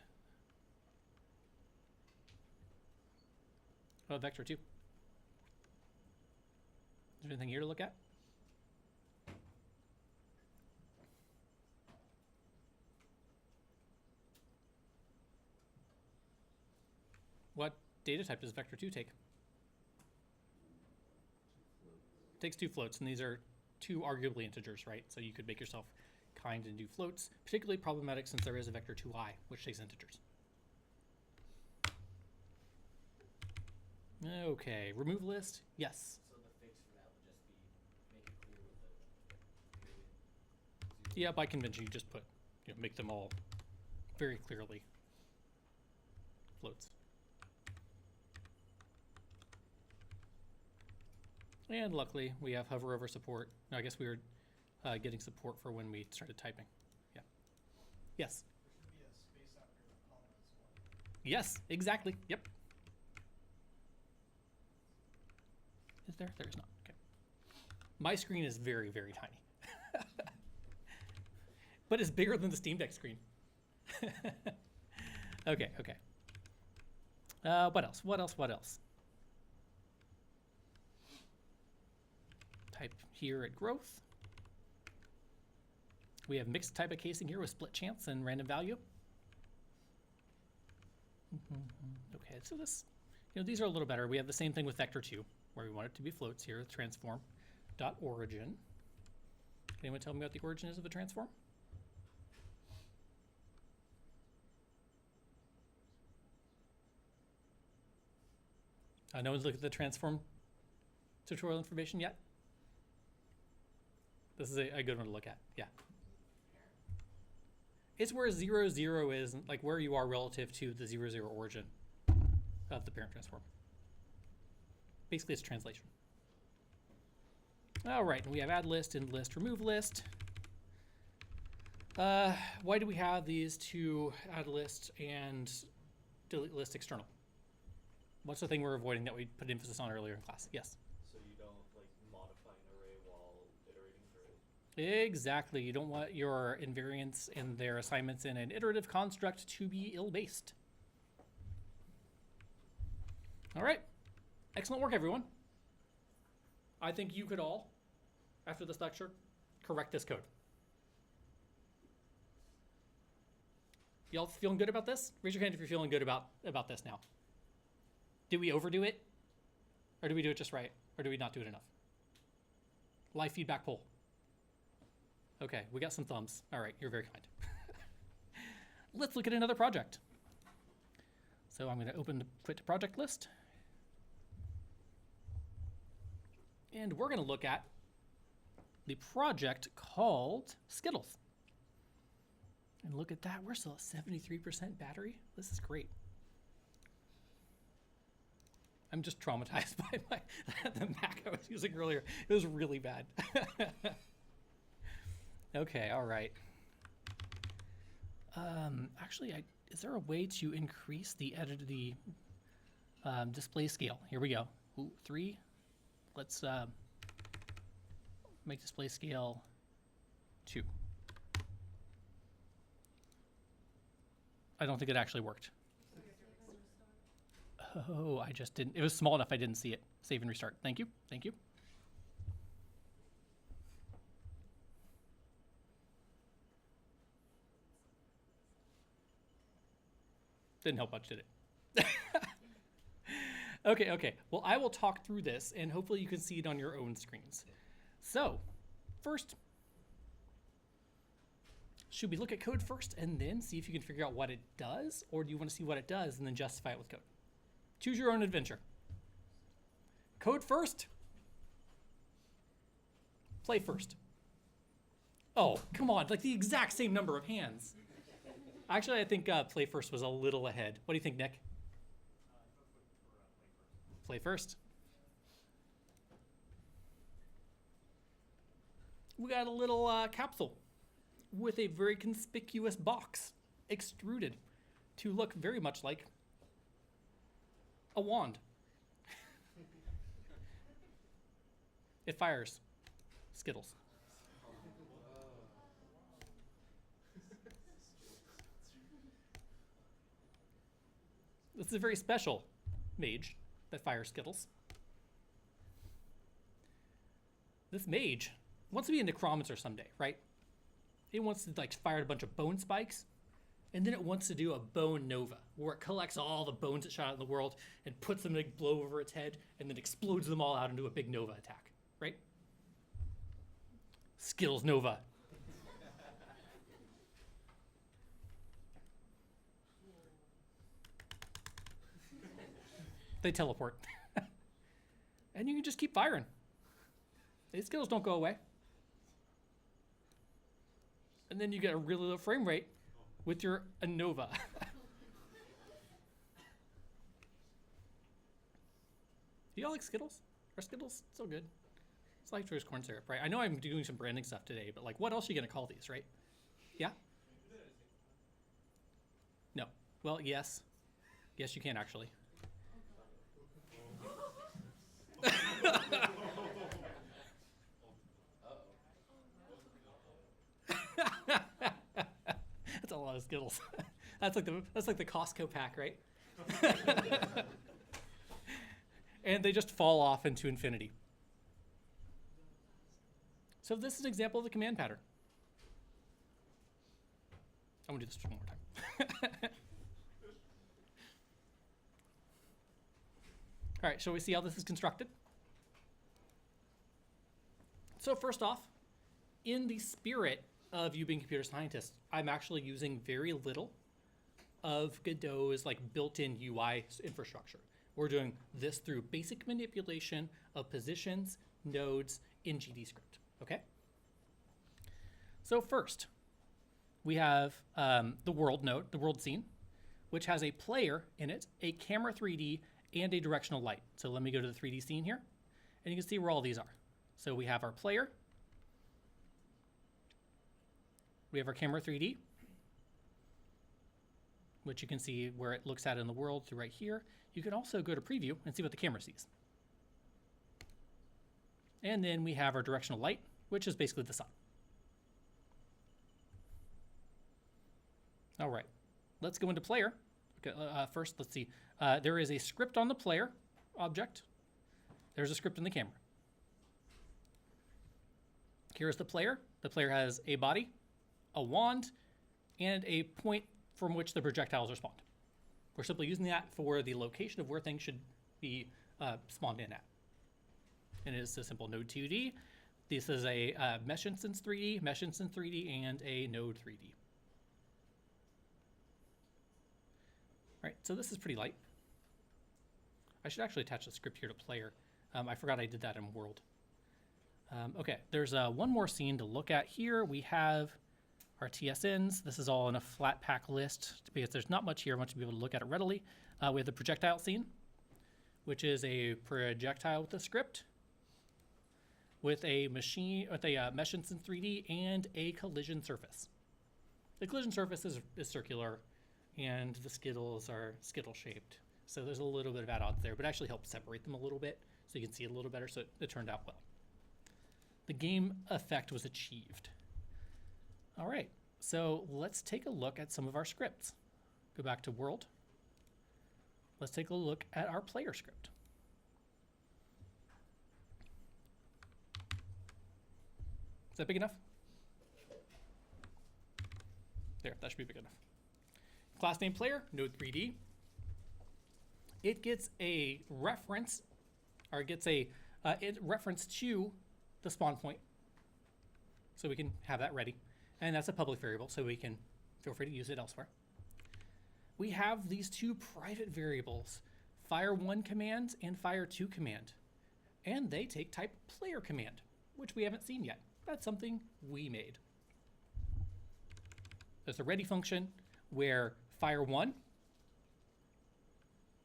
Speaker 1: Oh, vector 2. Is there anything here to look at? What data type does vector 2 take? It takes 2 floats, and these are 2 arguably integers, right? So you could make yourself kind and do floats, particularly problematic since there is a vector 2i, which takes integers. Okay, remove list, yes.
Speaker 3: So the fix for that would just be make it clear with the period.
Speaker 1: Yeah, by convention you just put, make them all very clearly floats. And luckily, we have hover over support. No, I guess we were getting support for when we started typing. Yeah. Yes.
Speaker 11: There should be a space after the comma as well.
Speaker 1: Yes, exactly. Yep. Is there? There is not. Okay. My screen is very, very tiny. But it's bigger than the Steam Deck screen. Okay. What else? What else? Type here at growth. We have mixed type of casing here with split chance and random value. Okay, so this, these are a little better. We have the same thing with vector 2, where we want it to be floats here with transform dot origin. Can anyone tell me what the origin is of a transform? No one's looked at the transform tutorial information yet? This is a good one to look at, yeah. It's where 0, 0 is, like where you are relative to the 0, 0 origin of the parent transform. Basically, it's translation. All right, and we have add list and list, remove list. Why do we have these two add list and delete list external? What's the thing we're avoiding that we put emphasis on earlier in class? Yes.
Speaker 2: So you don't like modify an array while iterating through it?
Speaker 1: Exactly. You don't want your invariants and their assignments in an iterative construct to be ill-based. All right. Excellent work, everyone. I think you could all, after this lecture, correct this code. Y'all feeling good about this? Raise your hand if you're feeling good about this now. Did we overdo it? Or did we do it just right? Or did we not do it enough? Live feedback poll. Okay, we got some thumbs. All right, you're very kind. Let's look at another project. So I'm going to open the quit to project list. And we're going to look at the project called Skittles. And look at that, we're still at 73% battery. This is great. I'm just traumatized by the Mac I was using earlier. It was really bad. Okay, all right. Actually, is there a way to increase the display scale? Here we go. Ooh, 3. Let's make display scale 2. I don't think it actually worked. Oh, I just didn't. It was small enough I didn't see it. Save and restart. Thank you. Thank you. Didn't help much, did it? Okay. Well, I will talk through this, and hopefully you can see it on your own screens. So, first, should we look at code first and then see if you can figure out what it does? Or do you want to see what it does and then justify it with code? Choose your own adventure. Code first. Play first. Oh, come on, like the exact same number of hands. Actually, I think play first was a little ahead. What do you think, Nick? Play first. We got a little capsule with a very conspicuous box extruded to look very much like a wand. It fires Skittles. This is a very special mage that fires Skittles. This mage wants to be a necromancer someday, right? It wants to like fire a bunch of bone spikes, and then it wants to do a bone nova, where it collects all the bones it shot out in the world and puts them to blow over its head, and then explodes them all out into a big nova attack, right? Skittles Nova. They teleport. And you can just keep firing. These Skittles don't go away. And then you get a really low frame rate with your ANOVA. Do y'all like Skittles? Are Skittles still good? It's like choice corn syrup, right? I know I'm doing some branding stuff today, but like, what else are you gonna call these, right? Yeah? No. Well, yes. Yes, you can actually. That's a lot of Skittles. That's like the Costco pack, right? And they just fall off into infinity. So this is an example of the command pattern. I'm gonna do this one more time. All right, shall we see how this is constructed? So first off, in the spirit of you being computer scientists, I'm actually using very little of Godot's like built-in UI infrastructure. We're doing this through basic manipulation of positions, nodes in GDScript, okay? So first, we have the world node, the world scene, which has a player in it, a camera 3D, and a directional light. So let me go to the 3D scene here, and you can see where all these are. So we have our player, we have our camera 3D, which you can see where it looks at in the world through right here. You can also go to preview and see what the camera sees. And then we have our directional light, which is basically the sun. All right, let's go into player. Okay, first, let's see. There is a script on the player object. There's a script in the camera. Here's the player. The player has a body, a wand, and a point from which the projectiles are spawned. We're simply using that for the location of where things should be spawned in at. And it is a simple node 2D. This is a mesh instance 3D, mesh instance 3D, and a node 3D. All right, so this is pretty light. I should actually attach the script here to player. I forgot I did that in world. Okay, there's one more scene to look at here. We have our TSNs. This is all in a flat pack list because there's not much here. I want you to be able to look at it readily. We have the projectile scene, which is a projectile with a script, with a machine, with a mesh instance 3D and a collision surface. The collision surface is circular, and the skittles are skittle shaped. So there's a little bit of add-ons there, but it actually helps separate them a little bit so you can see it a little better. So it turned out well. The game effect was achieved. All right, so let's take a look at some of our scripts. Go back to world. Let's take a look at our player script. Is that big enough? There, that should be big enough. Class name player, node 3D. It gets a reference, or it gets a reference to the spawn point. So we can have that ready. And that's a public variable, so we can feel free to use it elsewhere. We have these two private variables, fire1 command and fire2 command. And they take type player command, which we haven't seen yet. That's something we made. There's a ready function where fire1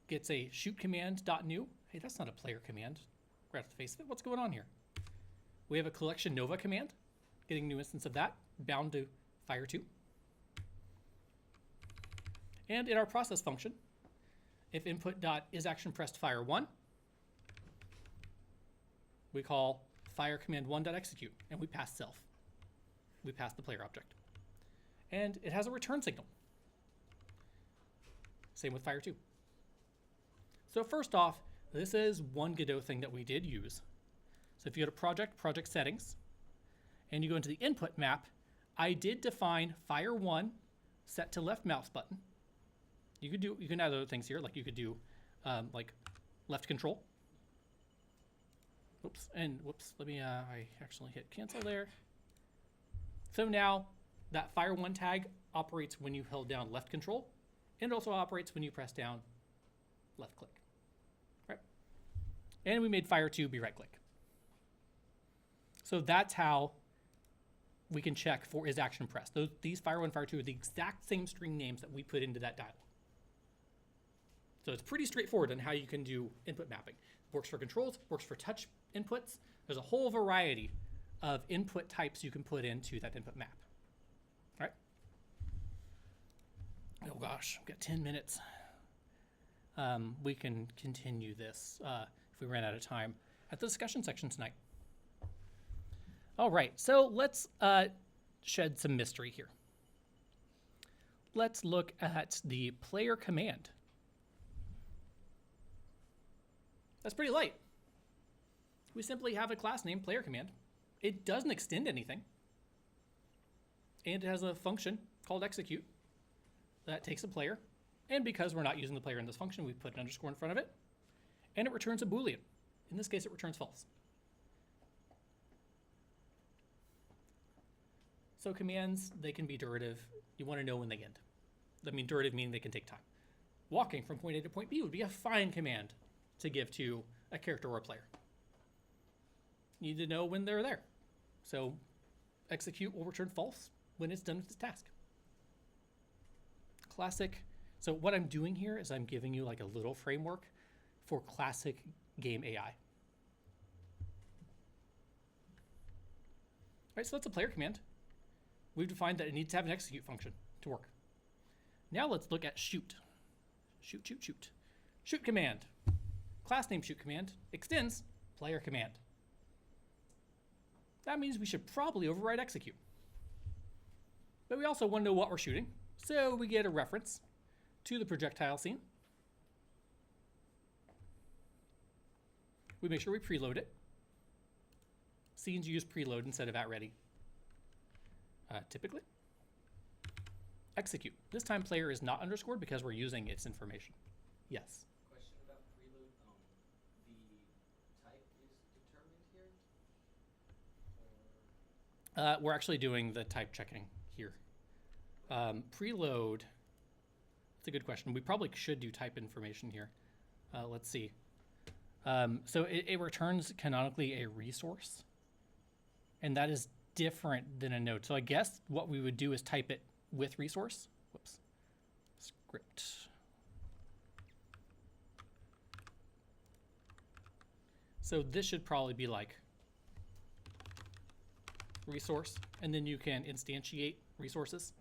Speaker 1: gets a shoot command .new. Hey, that's not a player command. Right off the face of it, what's going on here? We have a collection nova command, getting a new instance of that, bound to fire2. And in our process function, if input.isActionPressed fire1, we call fire command 1.execute, and we pass self. We pass the player object. And it has a return signal. Same with fire2. So first off, this is one Godot thing that we did use. So if you go to project settings, and you go into the input map, I did define fire1 set to left mouse button. You can add other things here, like you could do like left control. Whoops, let me, I actually hit cancel there. So now that fire1 tag operates when you held down left control, and it also operates when you press down left click. Right? And we made fire2 be right click. So that's how we can check for is action pressed. These fire1, fire2 are the exact same string names that we put into that dialog. So it's pretty straightforward on how you can do input mapping. Works for controls, works for touch inputs. There's a whole variety of input types you can put into that input map. All right? Oh gosh, we've got 10 minutes. We can continue this if we ran out of time at the discussion section tonight. All right, so let's shed some mystery here. Let's look at the player command. That's pretty light. We simply have a class name, player command. It doesn't extend anything. And it has a function called execute that takes a player. And because we're not using the player in this function, we put an underscore in front of it. And it returns a Boolean. In this case, it returns false. So commands, they can be durative. You want to know when they end. I mean, durative meaning they can take time. Walking from point A to point B would be a fine command to give to a character or a player. You need to know when they're there. So execute will return false when it's done with its task. Classic. So what I'm doing here is I'm giving you like a little framework for classic game AI. All right, so that's a player command. We've defined that it needs to have an execute function to work. Now let's look at shoot. Shoot. Shoot command. Class name shoot command extends player command. That means we should probably override execute. But we also want to know what we're shooting. So we get a reference to the projectile scene. We make sure we preload it. Scenes use preload instead of @ready. Typically. Execute. This time player is not underscored because we're using its information. Yes.
Speaker 3: Question about preload. The type is determined here? Or
Speaker 1: We're actually doing the type checking here. Preload, that's a good question. We probably should do type information here. Let's see. So it returns canonically a resource, and that is different than a node. So I guess what we would do is type it with resource. Whoops. Script. So this should probably be like resource, and then you can instantiate resources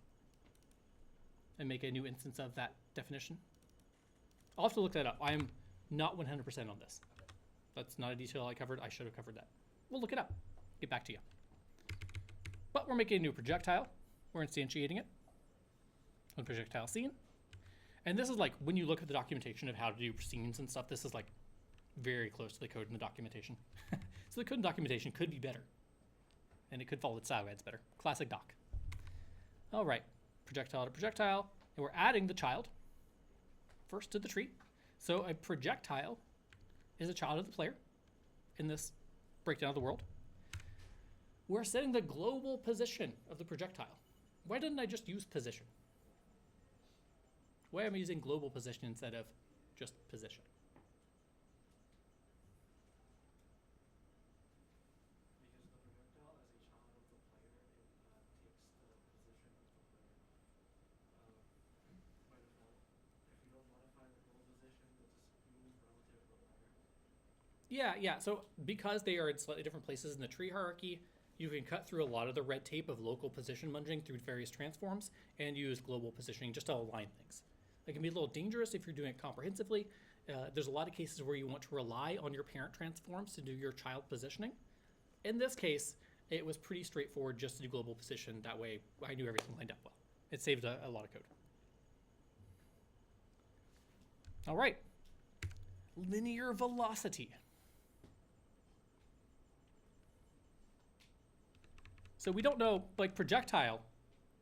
Speaker 1: and make a new instance of that definition. I'll have to look that up. I am not 100% on this. That's not a detail I covered. I should have covered that. We'll look it up. Get back to you. But we're making a new projectile. We're instantiating it on projectile scene. And this is like, when you look at the documentation of how to do scenes and stuff, this is like very close to the code in the documentation. So the code in documentation could be better. And it could follow the style guides better. Classic doc. All right, projectile to projectile. And we're adding the child first to the tree. So a projectile is a child of the player in this breakdown of the world. We're setting the global position of the projectile. Why didn't I just use position? Why am I using global position instead of just position?
Speaker 7: Because the projectile, as a child of the player, it takes the position of the player by default. If you don't modify the goal position, it'll just move relative to the player.
Speaker 1: Yeah. So because they are in slightly different places in the tree hierarchy, you can cut through a lot of the red tape of local position munging through various transforms and use global positioning just to align things. It can be a little dangerous if you're doing it comprehensively. There's a lot of cases where you want to rely on your parent transforms to do your child positioning. In this case, it was pretty straightforward just to do global position. That way, I knew everything lined up well. It saved a lot of code. All right. Linear velocity. So we don't know, like projectile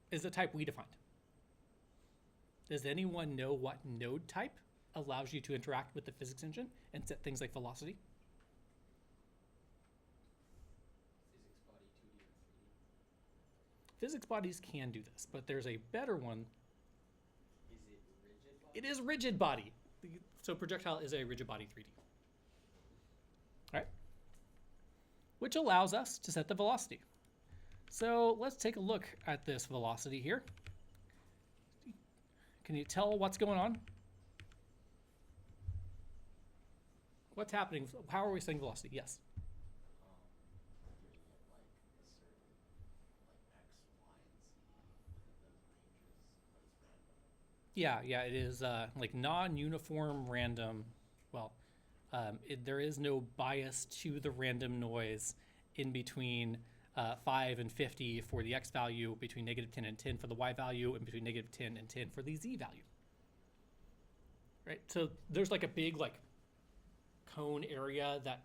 Speaker 1: is the type we defined. Does anyone know what node type allows you to interact with the physics engine and set things like velocity?
Speaker 3: physics body 2D or 3D?
Speaker 1: Physics bodies can do this, but there's a better one.
Speaker 3: Is it rigid body?
Speaker 1: It is rigid body. So projectile is a rigid body 3D. All right. Which allows us to set the velocity. So let's take a look at this velocity here. Can you tell what's going on? What's happening? How are we setting velocity? Yes.
Speaker 2: Giving it like a certain like X, Y, and Z within those ranges, but it's random.
Speaker 1: Yeah, it is like non-uniform random. Well, there is no bias to the random noise in between 5 and 50 for the X value, between -10 and 10 for the Y value, and between -10 and 10 for the Z value. Right? So there's like a big like cone area that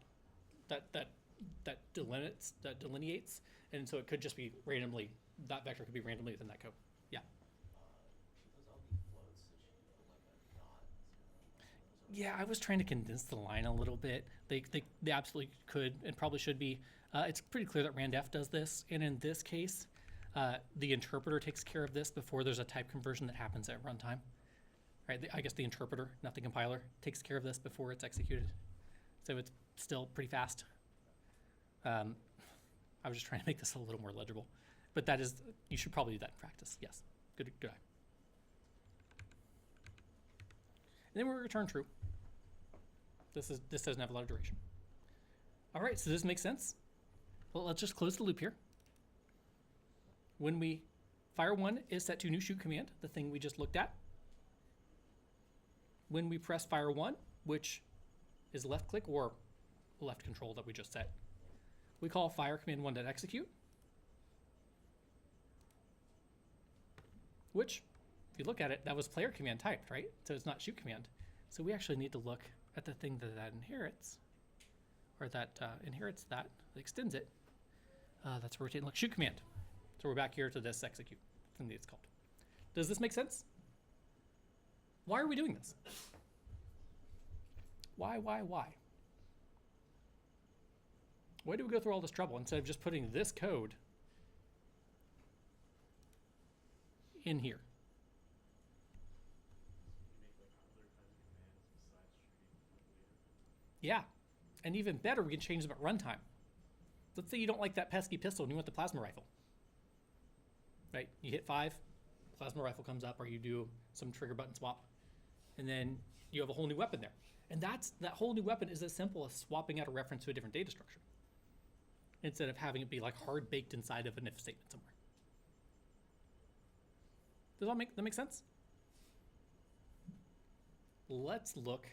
Speaker 1: delineates, and so it could just be randomly, that vector could be randomly within that code. Yeah.
Speaker 2: Should those all be floats? So should you put like a dot instead of
Speaker 1: Yeah, I was trying to condense the line a little bit. They absolutely could and probably should be. It's pretty clear that randef does this, and in this case, the interpreter takes care of this before there's a type conversion that happens at runtime. Right? I guess the interpreter, not the compiler, takes care of this before it's executed. So it's still pretty fast. I was just trying to make this a little more legible, but that is, you should probably do that in practice. Yes, good eye. And then we return true. This doesn't have a lot of duration. All right, so this makes sense. Well, let's just close the loop here. When fire1 is set to new shoot command, the thing we just looked at. When we press fire1, which is left click or left control that we just set, we call fire command 1.execute, which if you look at it, that was player command typed, right? So it's not shoot command. So we actually need to look at the thing that inherits, or that inherits that extends it. That's rotate and look, shoot command. So we're back here to this execute thing that it's called. Does this make sense? Why are we doing this? Why? Why do we go through all this trouble instead of just putting this code in here? Yeah, and even better, we can change them at runtime. Let's say you don't like that pesky pistol and you want the plasma rifle. Right, you hit 5, plasma rifle comes up, or you do some trigger button swap, and then you have a whole new weapon there. And that whole new weapon is as simple as swapping out a reference to a different data structure, instead of having it be like hard baked inside of an if statement somewhere. Does that make sense? Let's look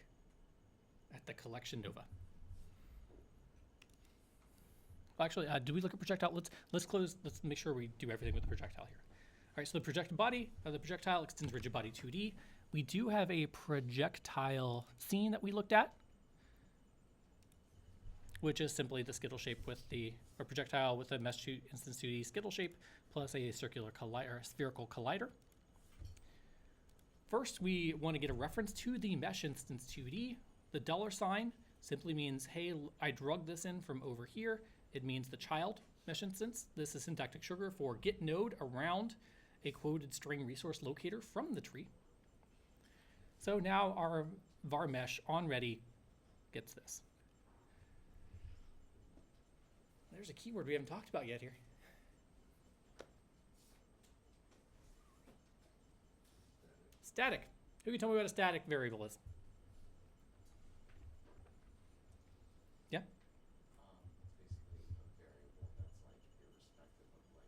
Speaker 1: at the collection nova. Well, actually, do we look at projectile? Let's close. Let's make sure we do everything with the projectile here. All right. So the projected body of the projectile extends rigid body 2D. We do have a projectile scene that we looked at, which is simply the skittle shape with a projectile with a mesh instance 2D skittle shape plus a circular collider, spherical collider. First, we want to get a reference to the mesh instance 2D. The $sign simply means, hey, I drug this in from over here. It means the child mesh instance. This is syntactic sugar for get node around a quoted string resource locator from the tree. So now our var mesh on ready gets this. There's a keyword we haven't talked about yet here. Static. Who can tell me what a static variable is? Yeah?
Speaker 2: Basically a variable that's like irrespective of like instance of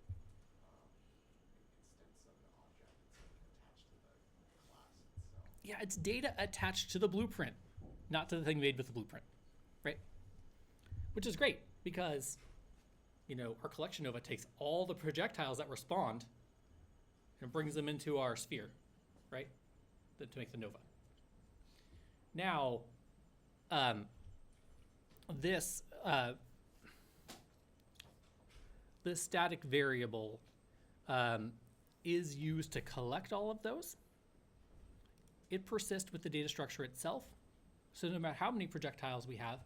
Speaker 2: an object. It's like attached to the class itself.
Speaker 1: Yeah, it's data attached to the blueprint, not to the thing made with the blueprint, right? Which is great because, you know, our collection nova takes all the projectiles that respond and brings them into our sphere, right? To make the nova. Now, this static variable is used to collect all of those. It persists with the data structure itself. So no matter how many projectiles we have,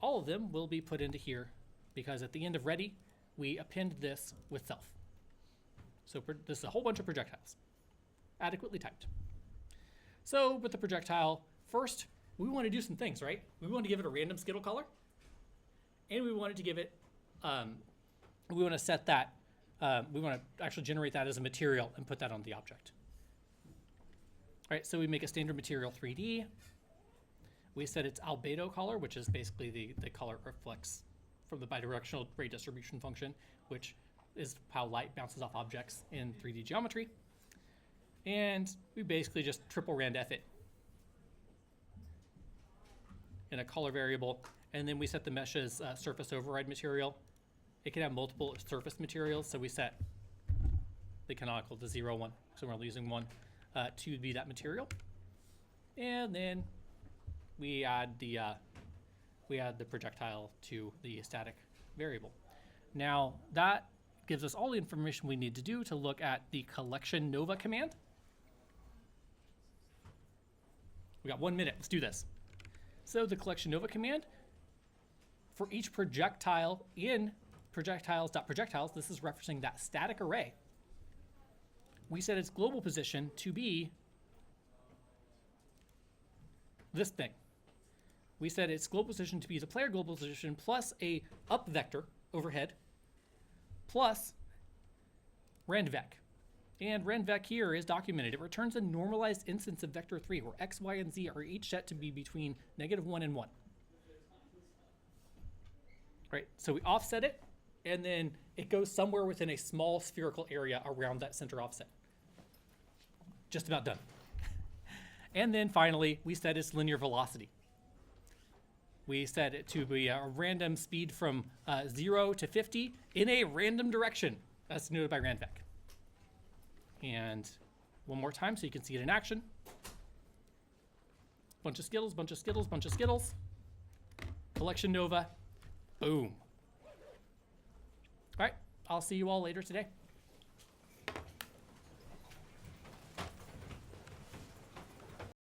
Speaker 1: all of them will be put into here because at the end of ready, we append this with self. So this is a whole bunch of projectiles, adequately typed. So with the projectile, first, we want to do some things, right? We want to give it a random skittle color, and we wanted to give it, we want to set that, we want to actually generate that as a material and put that on the object. All right, so we make a standard material 3D. We set its albedo color, which is basically the color reflects from the bidirectional ray distribution function, which is how light bounces off objects in 3D geometry. And we basically just triple randf it in a color variable. And then we set the mesh's surface override material. It can have multiple surface materials, so we set the canonical to 0, 1, so we're only using 1 to be that material. And then we add the projectile to the static variable. Now that gives us all the information we need to do to look at the collection nova command. We got 1 minute, let's do this. So the collection nova command, for each projectile in projectiles.projectiles, this is referencing that static array. We set its global position to be this thing. We set its global position to be the player global position plus a up vector overhead plus randvec. And randvec here is documented. It returns a normalized instance of vector 3 where x, y, and z are each set to be between -1 and 1. Right, so we offset it, and then it goes somewhere within a small spherical area around that center offset. Just about done. And then finally, we set its linear velocity. We set it to be a random speed from 0 to 50 in a random direction, as denoted by randvec. And One more time so you can see it in action. Bunch of skittles, bunch of skittles, bunch of skittles. Collection nova. Boom. All right, I'll see you all later today.